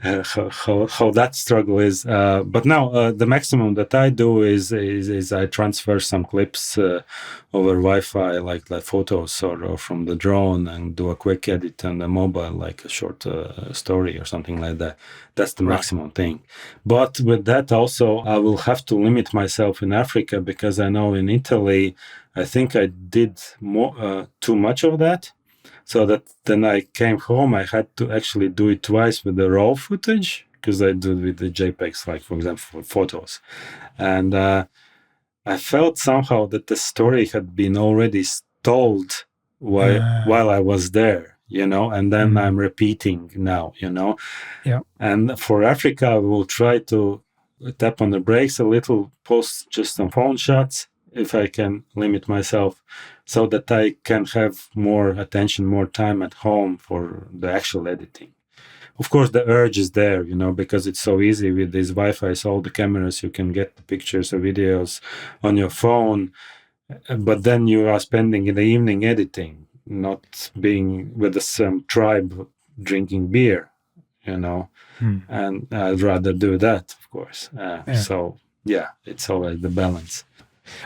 Speaker 1: How that struggle is, but now the maximum that I do is I transfer some clips over Wi-Fi, like photos or from the drone, and do a quick edit on the mobile, like a short story or something like that. That's the maximum thing. But with that also, I will have to limit myself in Africa, because I know in Italy, I think I did too much of that. So that then I came home, I had to actually do it twice with the raw footage, because I do it with the JPEGs, like for example, for photos. And I felt somehow that the story had been already told while I was there, and then I'm repeating now,
Speaker 2: Yeah.
Speaker 1: And for Africa, I will try to tap on the brakes a little, post just some phone shots, if I can limit myself, so that I can have more attention, more time at home for the actual editing. Of course, the urge is there, because it's so easy with these Wi-Fi, all the cameras, you can get the pictures or videos on your phone, but then you are spending in the evening editing, not being with some tribe drinking beer, and I'd rather do that, of course. So, yeah, it's always the balance.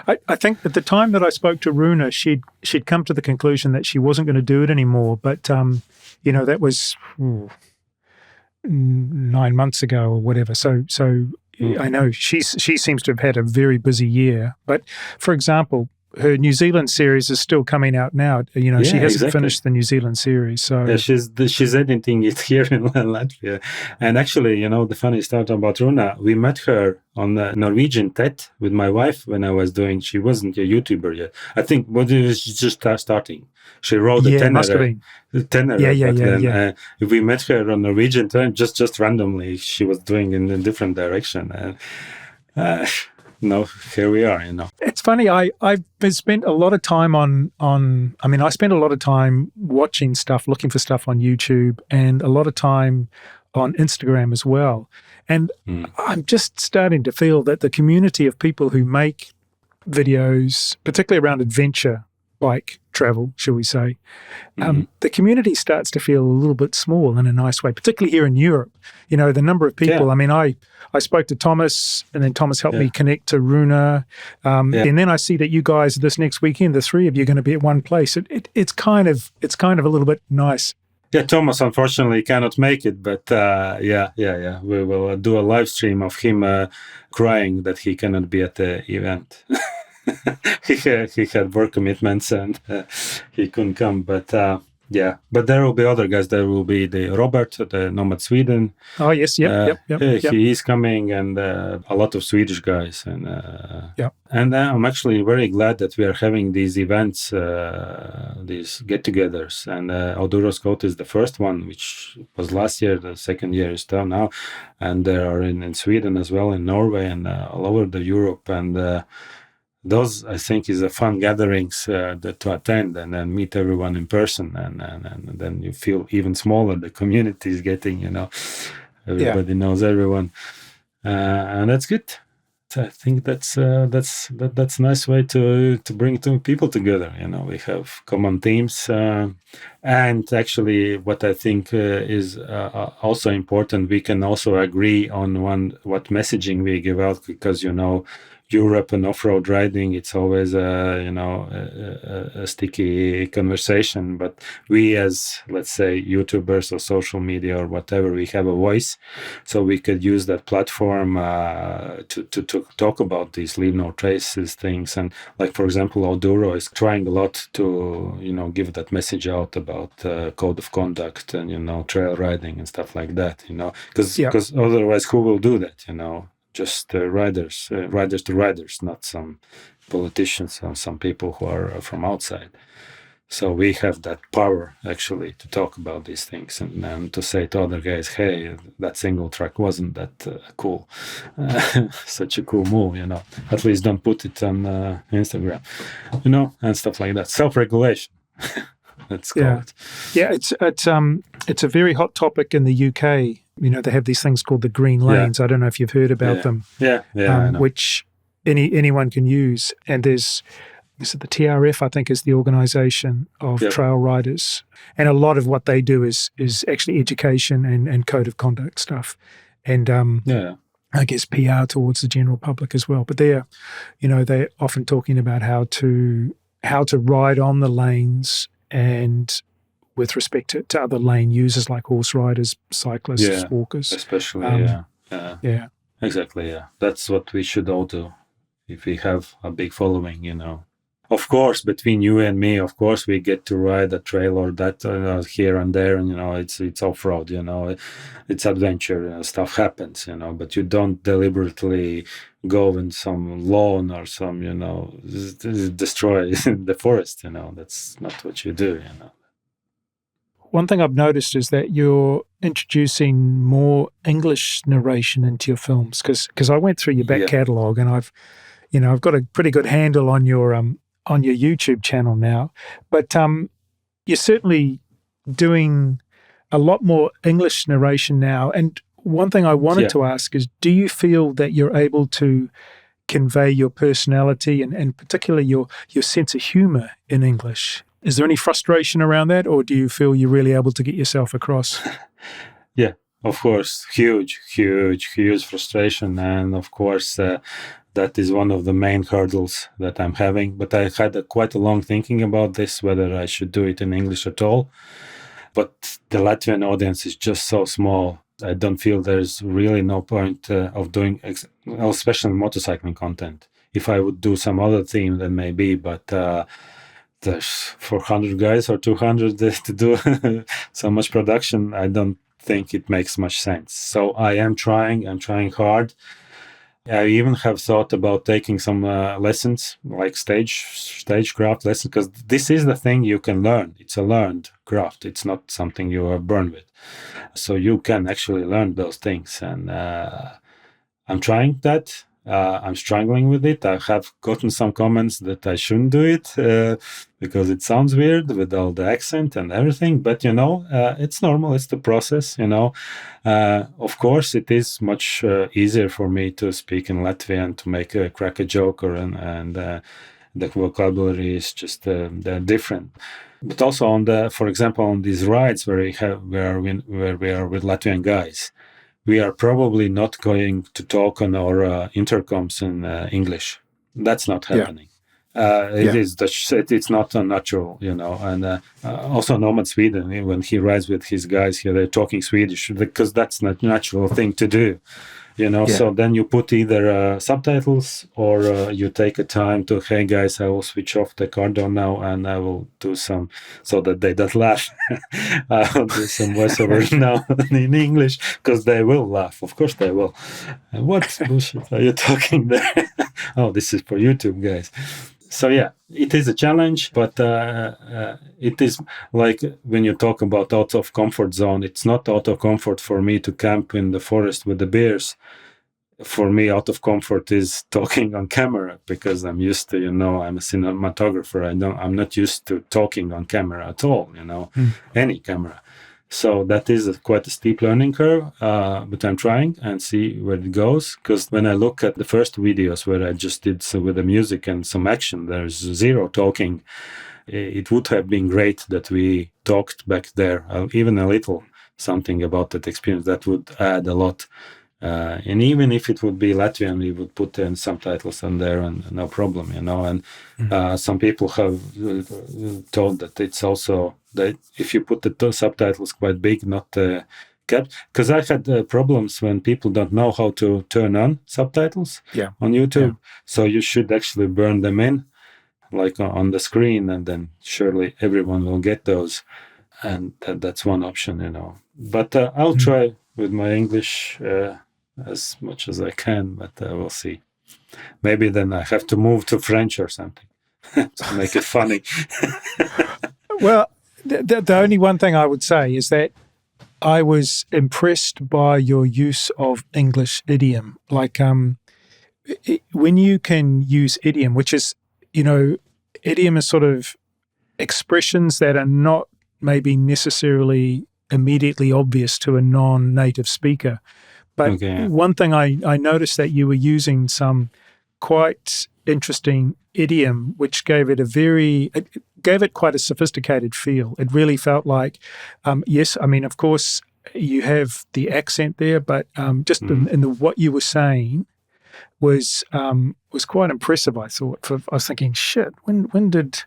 Speaker 2: I think at the time that I spoke to Runa, she'd come to the conclusion that she wasn't going to do it anymore. But that was 9 months ago or whatever. So I know she seems to have had a very busy year. But for example, her New Zealand series is still coming out now. She hasn't finished the New Zealand series. So
Speaker 1: yeah, she's editing it here in Latvia. And actually, the funny story about Runa, we met her on the Norwegian TED with my wife when I was doing. She wasn't a YouTuber yet. I think, but it was just starting. She wrote the tenor.
Speaker 2: Yeah.
Speaker 1: We met her on Norwegian TED just randomly. She was doing in a different direction. No, here we are,
Speaker 2: It's funny, I've spent a lot of time I spent a lot of time watching stuff, looking for stuff on YouTube, and a lot of time on Instagram as well. And I'm just starting to feel that the community of people who make videos, particularly around adventure bike travel, shall we say, the community starts to feel a little bit small in a nice way, particularly here in Europe. The number of people, I spoke to Thomas, and then Thomas helped me connect to Runa. And then I see that you guys this next weekend, the three of you are going to be at one place. It's kind of a little bit nice.
Speaker 1: Yeah, Thomas unfortunately cannot make it, but we will do a live stream of him crying that he cannot be at the event. he had work commitments and he couldn't come, but there will be other guys. There will be the Robert, the Nomad Sweden.
Speaker 2: Oh yes, yep.
Speaker 1: He is coming, and a lot of Swedish guys, and and I'm actually very glad that we are having these events, these get-togethers. And Oduro Scout is the first one, which was last year. The second year is done now, and there are in Sweden as well, in Norway, and all over the Europe, and those, I think, is a fun gatherings to attend and then meet everyone in person, and then you feel even smaller. The community is getting, everybody knows everyone, and that's good. I think that's a nice way to bring two people together. We have common themes, and actually, what I think is also important, we can also agree on what messaging we give out, because Europe and off-road riding, it's always a sticky conversation. But we, as let's say YouTubers or social media or whatever, we have a voice, so we could use that platform to talk about these leave no traces things. And like for example, Oduro is trying a lot to give that message out about code of conduct and trail riding and stuff like that. Because otherwise, who will do that? Just riders to riders, not some politicians or some people who are from outside. So we have that power actually to talk about these things and to say to other guys, hey, that single track wasn't that cool. Such a cool move, At least don't put it on Instagram, and stuff like that. Self-regulation. Let's call it.
Speaker 2: Yeah, it's a very hot topic in the UK. They have these things called the green lanes. I don't know if you've heard about them. Which anyone can use. And there's the TRF, I think, is the organisation of trail riders. And a lot of what they do is actually education and code of conduct stuff. And I guess PR towards the general public as well. But they're often talking about how to ride on the lanes and with respect to other lane users like horse riders, cyclists, walkers.
Speaker 1: Especially, Exactly, That's what we should all do if we have a big following, Of course, between you and me, of course, we get to ride a trail or that here and there, and, it's off-road, it's adventure, stuff happens, but you don't deliberately go in some lawn or some, destroy the forest, that's not what you do,
Speaker 2: One thing I've noticed is that you're introducing more English narration into your films because I went through your back catalogue and I've got a pretty good handle on your YouTube channel now, but you're certainly doing a lot more English narration now. And one thing I wanted to ask is, do you feel that you're able to convey your personality and particularly your sense of humour in English? Is there any frustration around that, or do you feel you're really able to get yourself across?
Speaker 1: Yeah, of course, huge frustration, and of course that is one of the main hurdles that I'm having. But I had quite a long thinking about this, whether I should do it in English at all. But the Latvian audience is just so small. I don't feel there's really no point of doing, especially motorcycling content. If I would do some other theme, then maybe, but there's 400 guys or 200 to do so much production. I don't think it makes much sense. So I'm trying hard. I even have thought about taking some lessons, like stagecraft lessons, because this is the thing you can learn. It's a learned craft. It's not something you are born with. So you can actually learn those things. And I'm trying that. I'm struggling with it. I have gotten some comments that I shouldn't do it because it sounds weird with all the accent and everything. But, it's normal. It's the process, Of course, it is much easier for me to speak in Latvian, to crack a joke, and the vocabulary is just different. But also for example, on these rides where we are with Latvian guys, we are probably not going to talk on our intercoms in English. That's not happening. It's not unnatural, And also Nomad Sweden, when he rides with his guys here, they're talking Swedish because that's not a natural thing to do. So then you put either subtitles or you take a time to, hey guys, I will switch off the Cardo now and I will do some, so that they don't laugh. I will do some voiceover now in English because they will laugh. Of course they will. What bullshit are you talking there? Oh, this is for YouTube, guys. So it is a challenge, but it is like when you talk about out of comfort zone, it's not out of comfort for me to camp in the forest with the bears. For me, out of comfort is talking on camera because I'm used to, I'm a cinematographer. I'm not used to talking on camera at all, any camera. So that is quite a steep learning curve, but I'm trying and see where it goes. Because when I look at the first videos where I just did with the music and some action, there's zero talking. It would have been great that we talked back there, even a little something about that experience. That would add a lot. And even if it would be Latvian, we would put in subtitles on there and no problem, And some people have told that it's also that if you put the subtitles quite big, not kept. Because I had problems when people don't know how to turn on subtitles on YouTube. So you should actually burn them in, like on the screen, and then surely everyone will get those. And that's one option, But I'll try with my English as much as I can, but we'll see. Maybe then I have to move to French or something to make it funny.
Speaker 2: Well, the only one thing I would say is that I was impressed by your use of English idiom. Like when you can use idiom, which is, idiom is sort of expressions that are not maybe necessarily immediately obvious to a non-native speaker. But one thing I noticed that you were using some quite interesting idiom, which gave it quite a sophisticated feel. It really felt like, yes, I mean, of course, you have the accent there, but just in what you were saying was quite impressive. I thought. I was thinking, shit, when did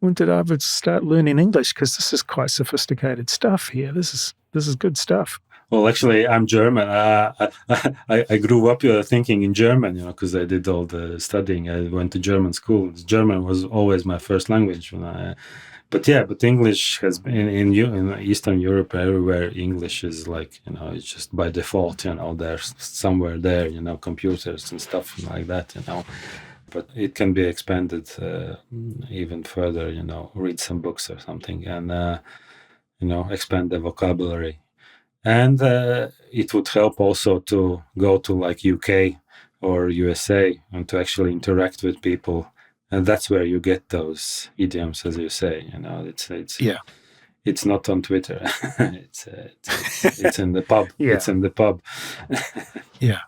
Speaker 2: Arvīds start learning English? Because this is quite sophisticated stuff here. This is good stuff.
Speaker 1: Well, actually, I'm German. I grew up thinking in German, because I did all the studying. I went to German school. German was always my first language. But English has been in Eastern Europe, everywhere. English is like, it's just by default, there's somewhere there, computers and stuff like that, But it can be expanded even further, read some books or something and, expand the vocabulary. And it would help also to go to like UK or USA and to actually interact with people. And that's where you get those idioms, as you say. It's not on Twitter. it's in the pub.
Speaker 2: Yeah.
Speaker 1: It's in the pub.
Speaker 2: Yeah.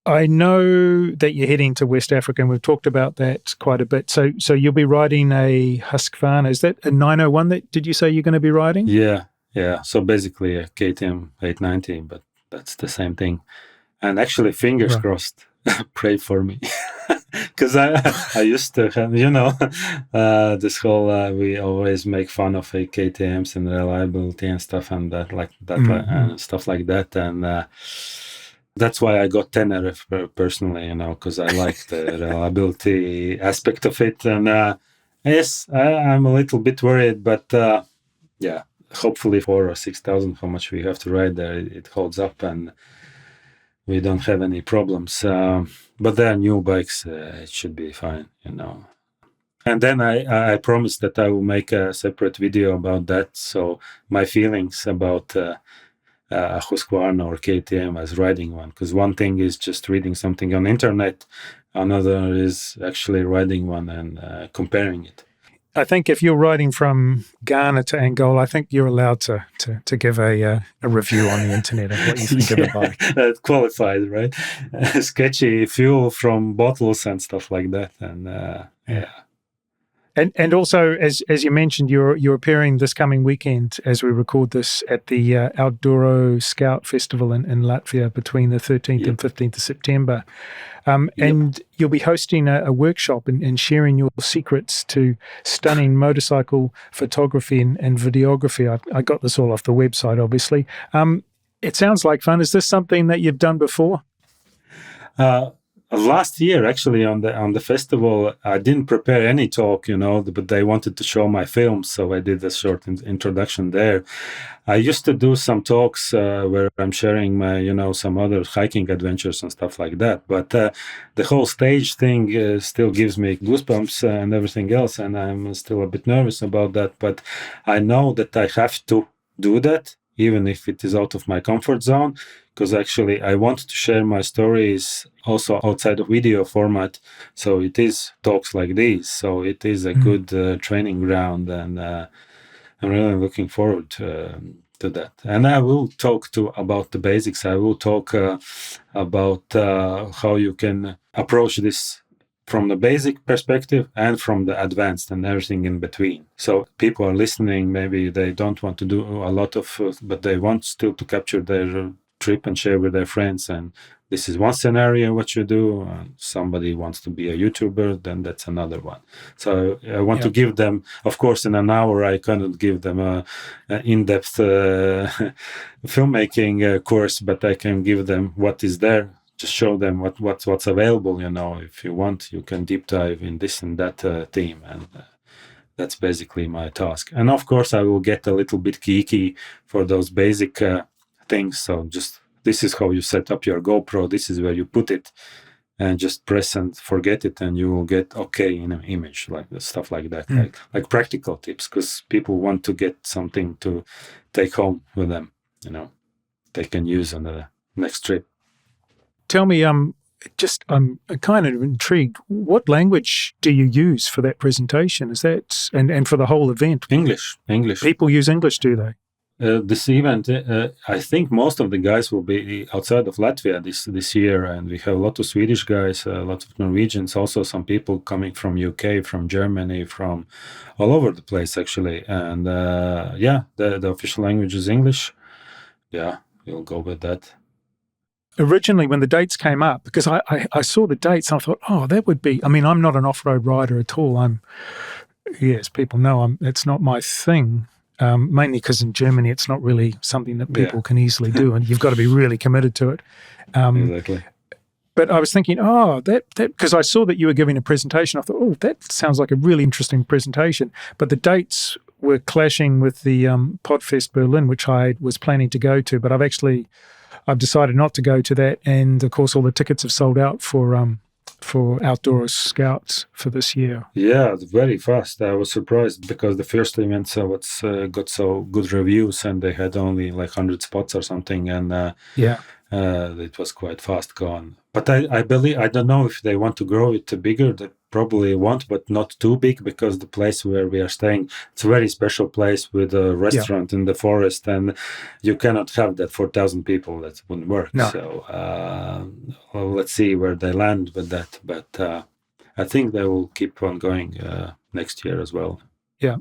Speaker 2: I know that you're heading to West Africa, and we've talked about that quite a bit. So you'll be riding a Husqvarna. Is that a 901 that did you say you're going to be riding?
Speaker 1: Yeah, so basically a KTM 890, but that's the same thing. And actually, fingers crossed, pray for me. Because I used to have, this whole, we always make fun of KTMs and reliability and stuff and that, and stuff like that. And that's why I got Tenerife personally, because I like the reliability aspect of it. And yes, I'm a little bit worried, but hopefully 4,000 or 6,000, how much we have to ride there, it holds up and we don't have any problems. But they're new bikes, it should be fine, And then I promised that I will make a separate video about that. So my feelings about a Husqvarna or KTM as riding one. Because one thing is just reading something on internet. Another is actually riding one and comparing it.
Speaker 2: I think if you're riding from Ghana to Angola, I think you're allowed to give a review on the internet of what you think of the bike.
Speaker 1: That qualifies, right? Sketchy fuel from bottles and stuff like that, and
Speaker 2: And also, as you mentioned, you're appearing this coming weekend as we record this at the Outdooro Scout Festival in Latvia between the 13th and 15th of September. And you'll be hosting a workshop and sharing your secrets to stunning motorcycle photography and videography. I got this all off the website, obviously. It sounds like fun. Is this something that you've done before?
Speaker 1: Last year, actually, on the festival, I didn't prepare any talk, but they wanted to show my films, so I did a short introduction there. I used to do some talks where I'm sharing my, some other hiking adventures and stuff like that. But the whole stage thing still gives me goosebumps and everything else, and I'm still a bit nervous about that. But I know that I have to do that, even if it is out of my comfort zone, because actually I want to share my stories also outside of video format. So it is talks like these. So it is a good training ground, and I'm really looking forward to that. And I will talk about the basics. I will talk about how you can approach this from the basic perspective and from the advanced and everything in between. So people are listening, maybe they don't want to do a lot of, but they want still to capture their trip and share with their friends. And this is one scenario what you do. Somebody wants to be a YouTuber, then that's another one. So I want to give them, of course, in an hour, I cannot give them a in-depth filmmaking course, but I can give them what is there. Just show them what's available. If you want, you can deep dive in this and that theme, and that's basically my task. And of course, I will get a little bit geeky for those basic things. So just this is how you set up your GoPro. This is where you put it, and just press and forget it, and you will get okay in an image, like stuff like that, like practical tips, because people want to get something to take home with them. They can use on the next trip.
Speaker 2: Tell me, I'm kind of intrigued. What language do you use for that presentation? Is that and for the whole event?
Speaker 1: English.
Speaker 2: People use English, do they?
Speaker 1: This event, I think most of the guys will be outside of Latvia this year, and we have a lot of Swedish guys, a lot of Norwegians, also some people coming from UK, from Germany, from all over the place actually. And the official language is English. Yeah, we'll go with that.
Speaker 2: Originally, when the dates came up, because I saw the dates, and I thought, that would be. I mean, I'm not an off-road rider at all. As people know, it's not my thing. Mainly because in Germany, it's not really something that people can easily do, and you've got to be really committed to it.
Speaker 1: Exactly.
Speaker 2: But I was thinking, that because I saw that you were giving a presentation, I thought, that sounds like a really interesting presentation. But the dates were clashing with the Podfest Berlin, which I was planning to go to, but I've decided not to go to that, and of course all the tickets have sold out for Outdoor Scouts for this year.
Speaker 1: Yeah, it's very fast. I was surprised because the first event got so good reviews, and they had only like 100 spots or something, and it was quite fast gone. But I believe, I don't know if they want to grow it bigger. They probably want, but not too big, because the place where we are staying, it's a very special place with a restaurant in the forest, and you cannot have that for 1,000 people. That wouldn't work. No. So let's see where they land with that. But I think they will keep on going next year as well. Yeah.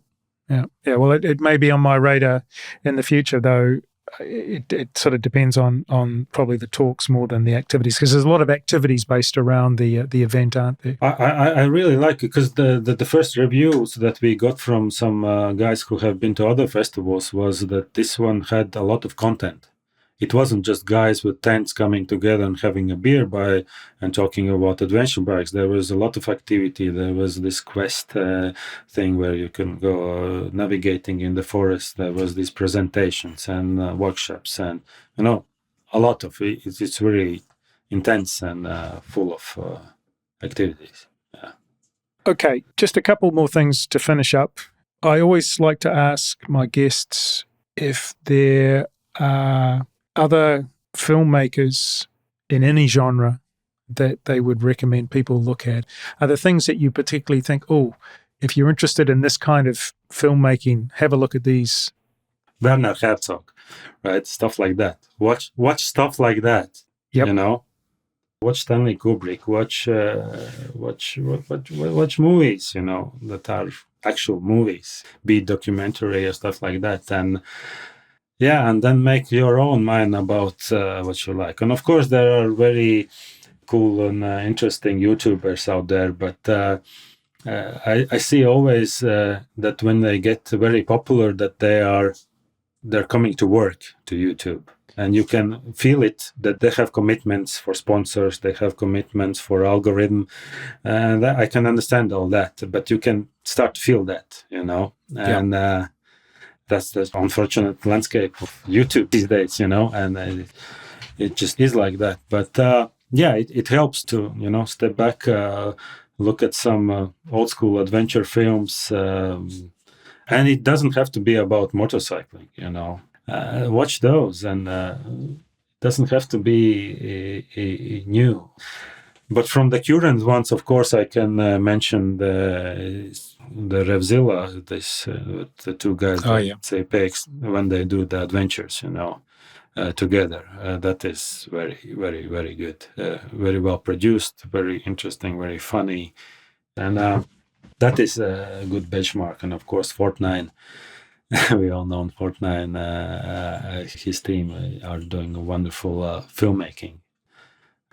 Speaker 2: Well, it may be on my radar in the future, though. It sort of depends on probably the talks more than the activities, because there's a lot of activities based around the event, aren't there?
Speaker 1: I really like it, because the first reviews that we got from some guys who have been to other festivals was that this one had a lot of content. It wasn't just guys with tents coming together and having a beer and talking about adventure bikes. There was a lot of activity. There was this quest thing where you can go navigating in the forest. There was these presentations and workshops, and a lot of it. It's really intense and full of activities. Yeah.
Speaker 2: Okay, just a couple more things to finish up. I always like to ask my guests if there are other filmmakers in any genre that they would recommend people look at. Are there things that you particularly think, if you're interested in this kind of filmmaking, have a look at these?
Speaker 1: Werner Herzog, right? Stuff like that. Watch stuff like that.
Speaker 2: Yep.
Speaker 1: Watch Stanley Kubrick. Watch movies, that are actual movies, be it documentary or stuff like that, and then make your own mind about what you like. And of course, there are very cool and interesting YouTubers out there, but I see always that when they get very popular, that they're coming to work to YouTube. And you can feel it, that they have commitments for sponsors, they have commitments for algorithm, and I can understand all that, but you can start to feel that, and that's the unfortunate landscape of YouTube these days, and it just is like that. But it helps to, step back, look at some old school adventure films, and it doesn't have to be about motorcycling, watch those, and it doesn't have to be new. But from the current ones, of course, I can mention the Revzilla, the two guys at Apex, when they do the adventures, together. That is very, very, very good. Very well produced, very interesting, very funny. And that is a good benchmark. And of course, Fortnite
Speaker 4: we all know Fortnite and his team are doing a wonderful filmmaking.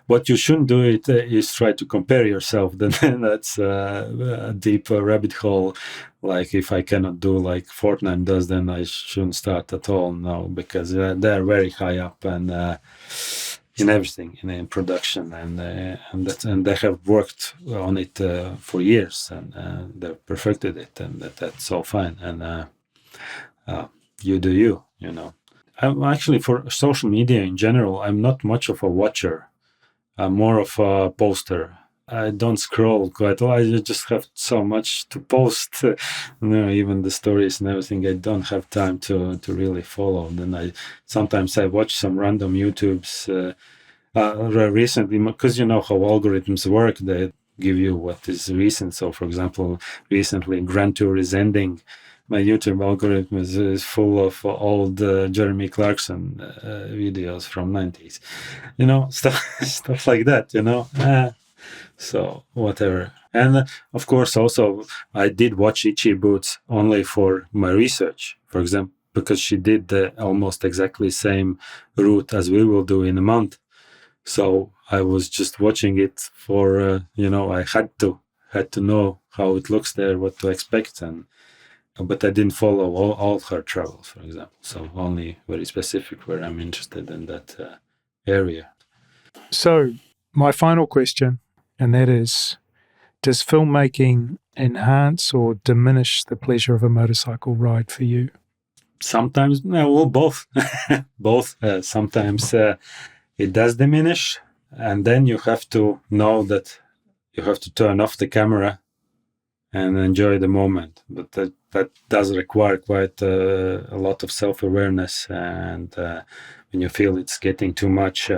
Speaker 4: What you shouldn't do is try to compare yourself. Then that's a deep rabbit hole. Like if I cannot do like Fortnite does, then I shouldn't start at all. No, because they're very high up and in everything, in production, and they have worked on it for years, and they've perfected it, and that's all fine. And you do you know. I'm actually, for social media in general, I'm not much of a watcher. I'm more of a poster. I don't scroll quite a lot. I just have so much to post, even the stories and everything. I don't have time to really follow. Then sometimes I watch some random YouTubes recently, because you know how algorithms work. They give you what is recent. So, for example, recently Grand Tour is ending. My YouTube algorithm is full of old Jeremy Clarkson videos from 90s, stuff like that, so whatever. And of course, also, I did watch Itchy Boots only for my research, for example, because she did the almost exactly same route as we will do in a month. So I was just watching it for, I had to know how it looks there, what to expect, but I didn't follow all her travels, for example. So only very specific where I'm interested in that area.
Speaker 2: So my final question, and that is, does filmmaking enhance or diminish the pleasure of a motorcycle ride for you?
Speaker 4: Sometimes, both. Both. Sometimes it does diminish, and then you have to know that you have to turn off the camera and enjoy the moment. But that does require quite a lot of self-awareness, and when you feel it's getting too much,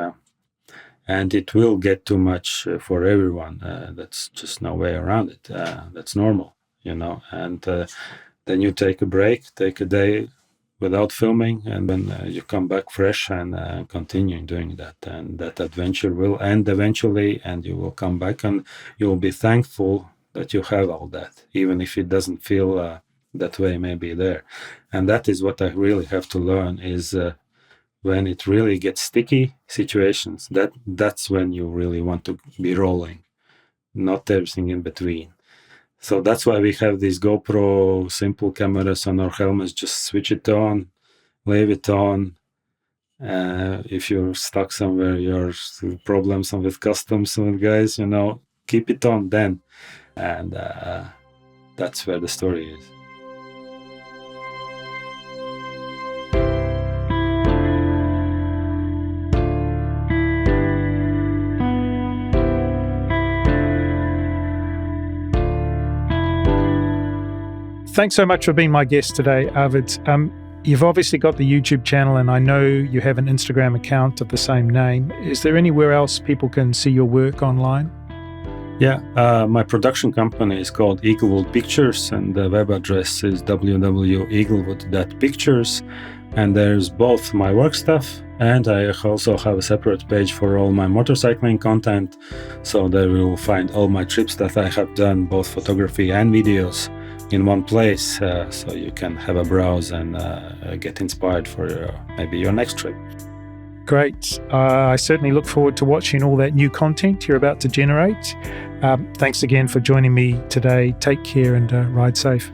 Speaker 4: and it will get too much for everyone, that's just no way around it. That's normal, and then you take a break, take a day without filming, and then you come back fresh and continue doing that. And that adventure will end eventually, and you will come back and you will be thankful that you have all that, even if it doesn't feel that way maybe there. And that is what I really have to learn is when it really gets sticky situations, that's when you really want to be rolling, not everything in between. So that's why we have these GoPro simple cameras on our helmets. Just switch it on, leave it on. If you're stuck somewhere, you're problems with customs with guys, keep it on then. And that's where the story is.
Speaker 2: Thanks so much for being my guest today, Arvīds. You've obviously got the YouTube channel, and I know you have an Instagram account of the same name. Is there anywhere else people can see your work online?
Speaker 4: Yeah, my production company is called Eaglewood Pictures, and the web address is www.eaglewood.pictures. And there's both my work stuff, and I also have a separate page for all my motorcycling content. So there you will find all my trips that I have done, both photography and videos, in one place. So you can have a browse and get inspired for maybe your next trip.
Speaker 2: Great. I certainly look forward to watching all that new content you're about to generate. Thanks again for joining me today. Take care and ride safe.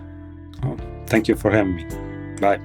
Speaker 4: Thank you for having me. Bye.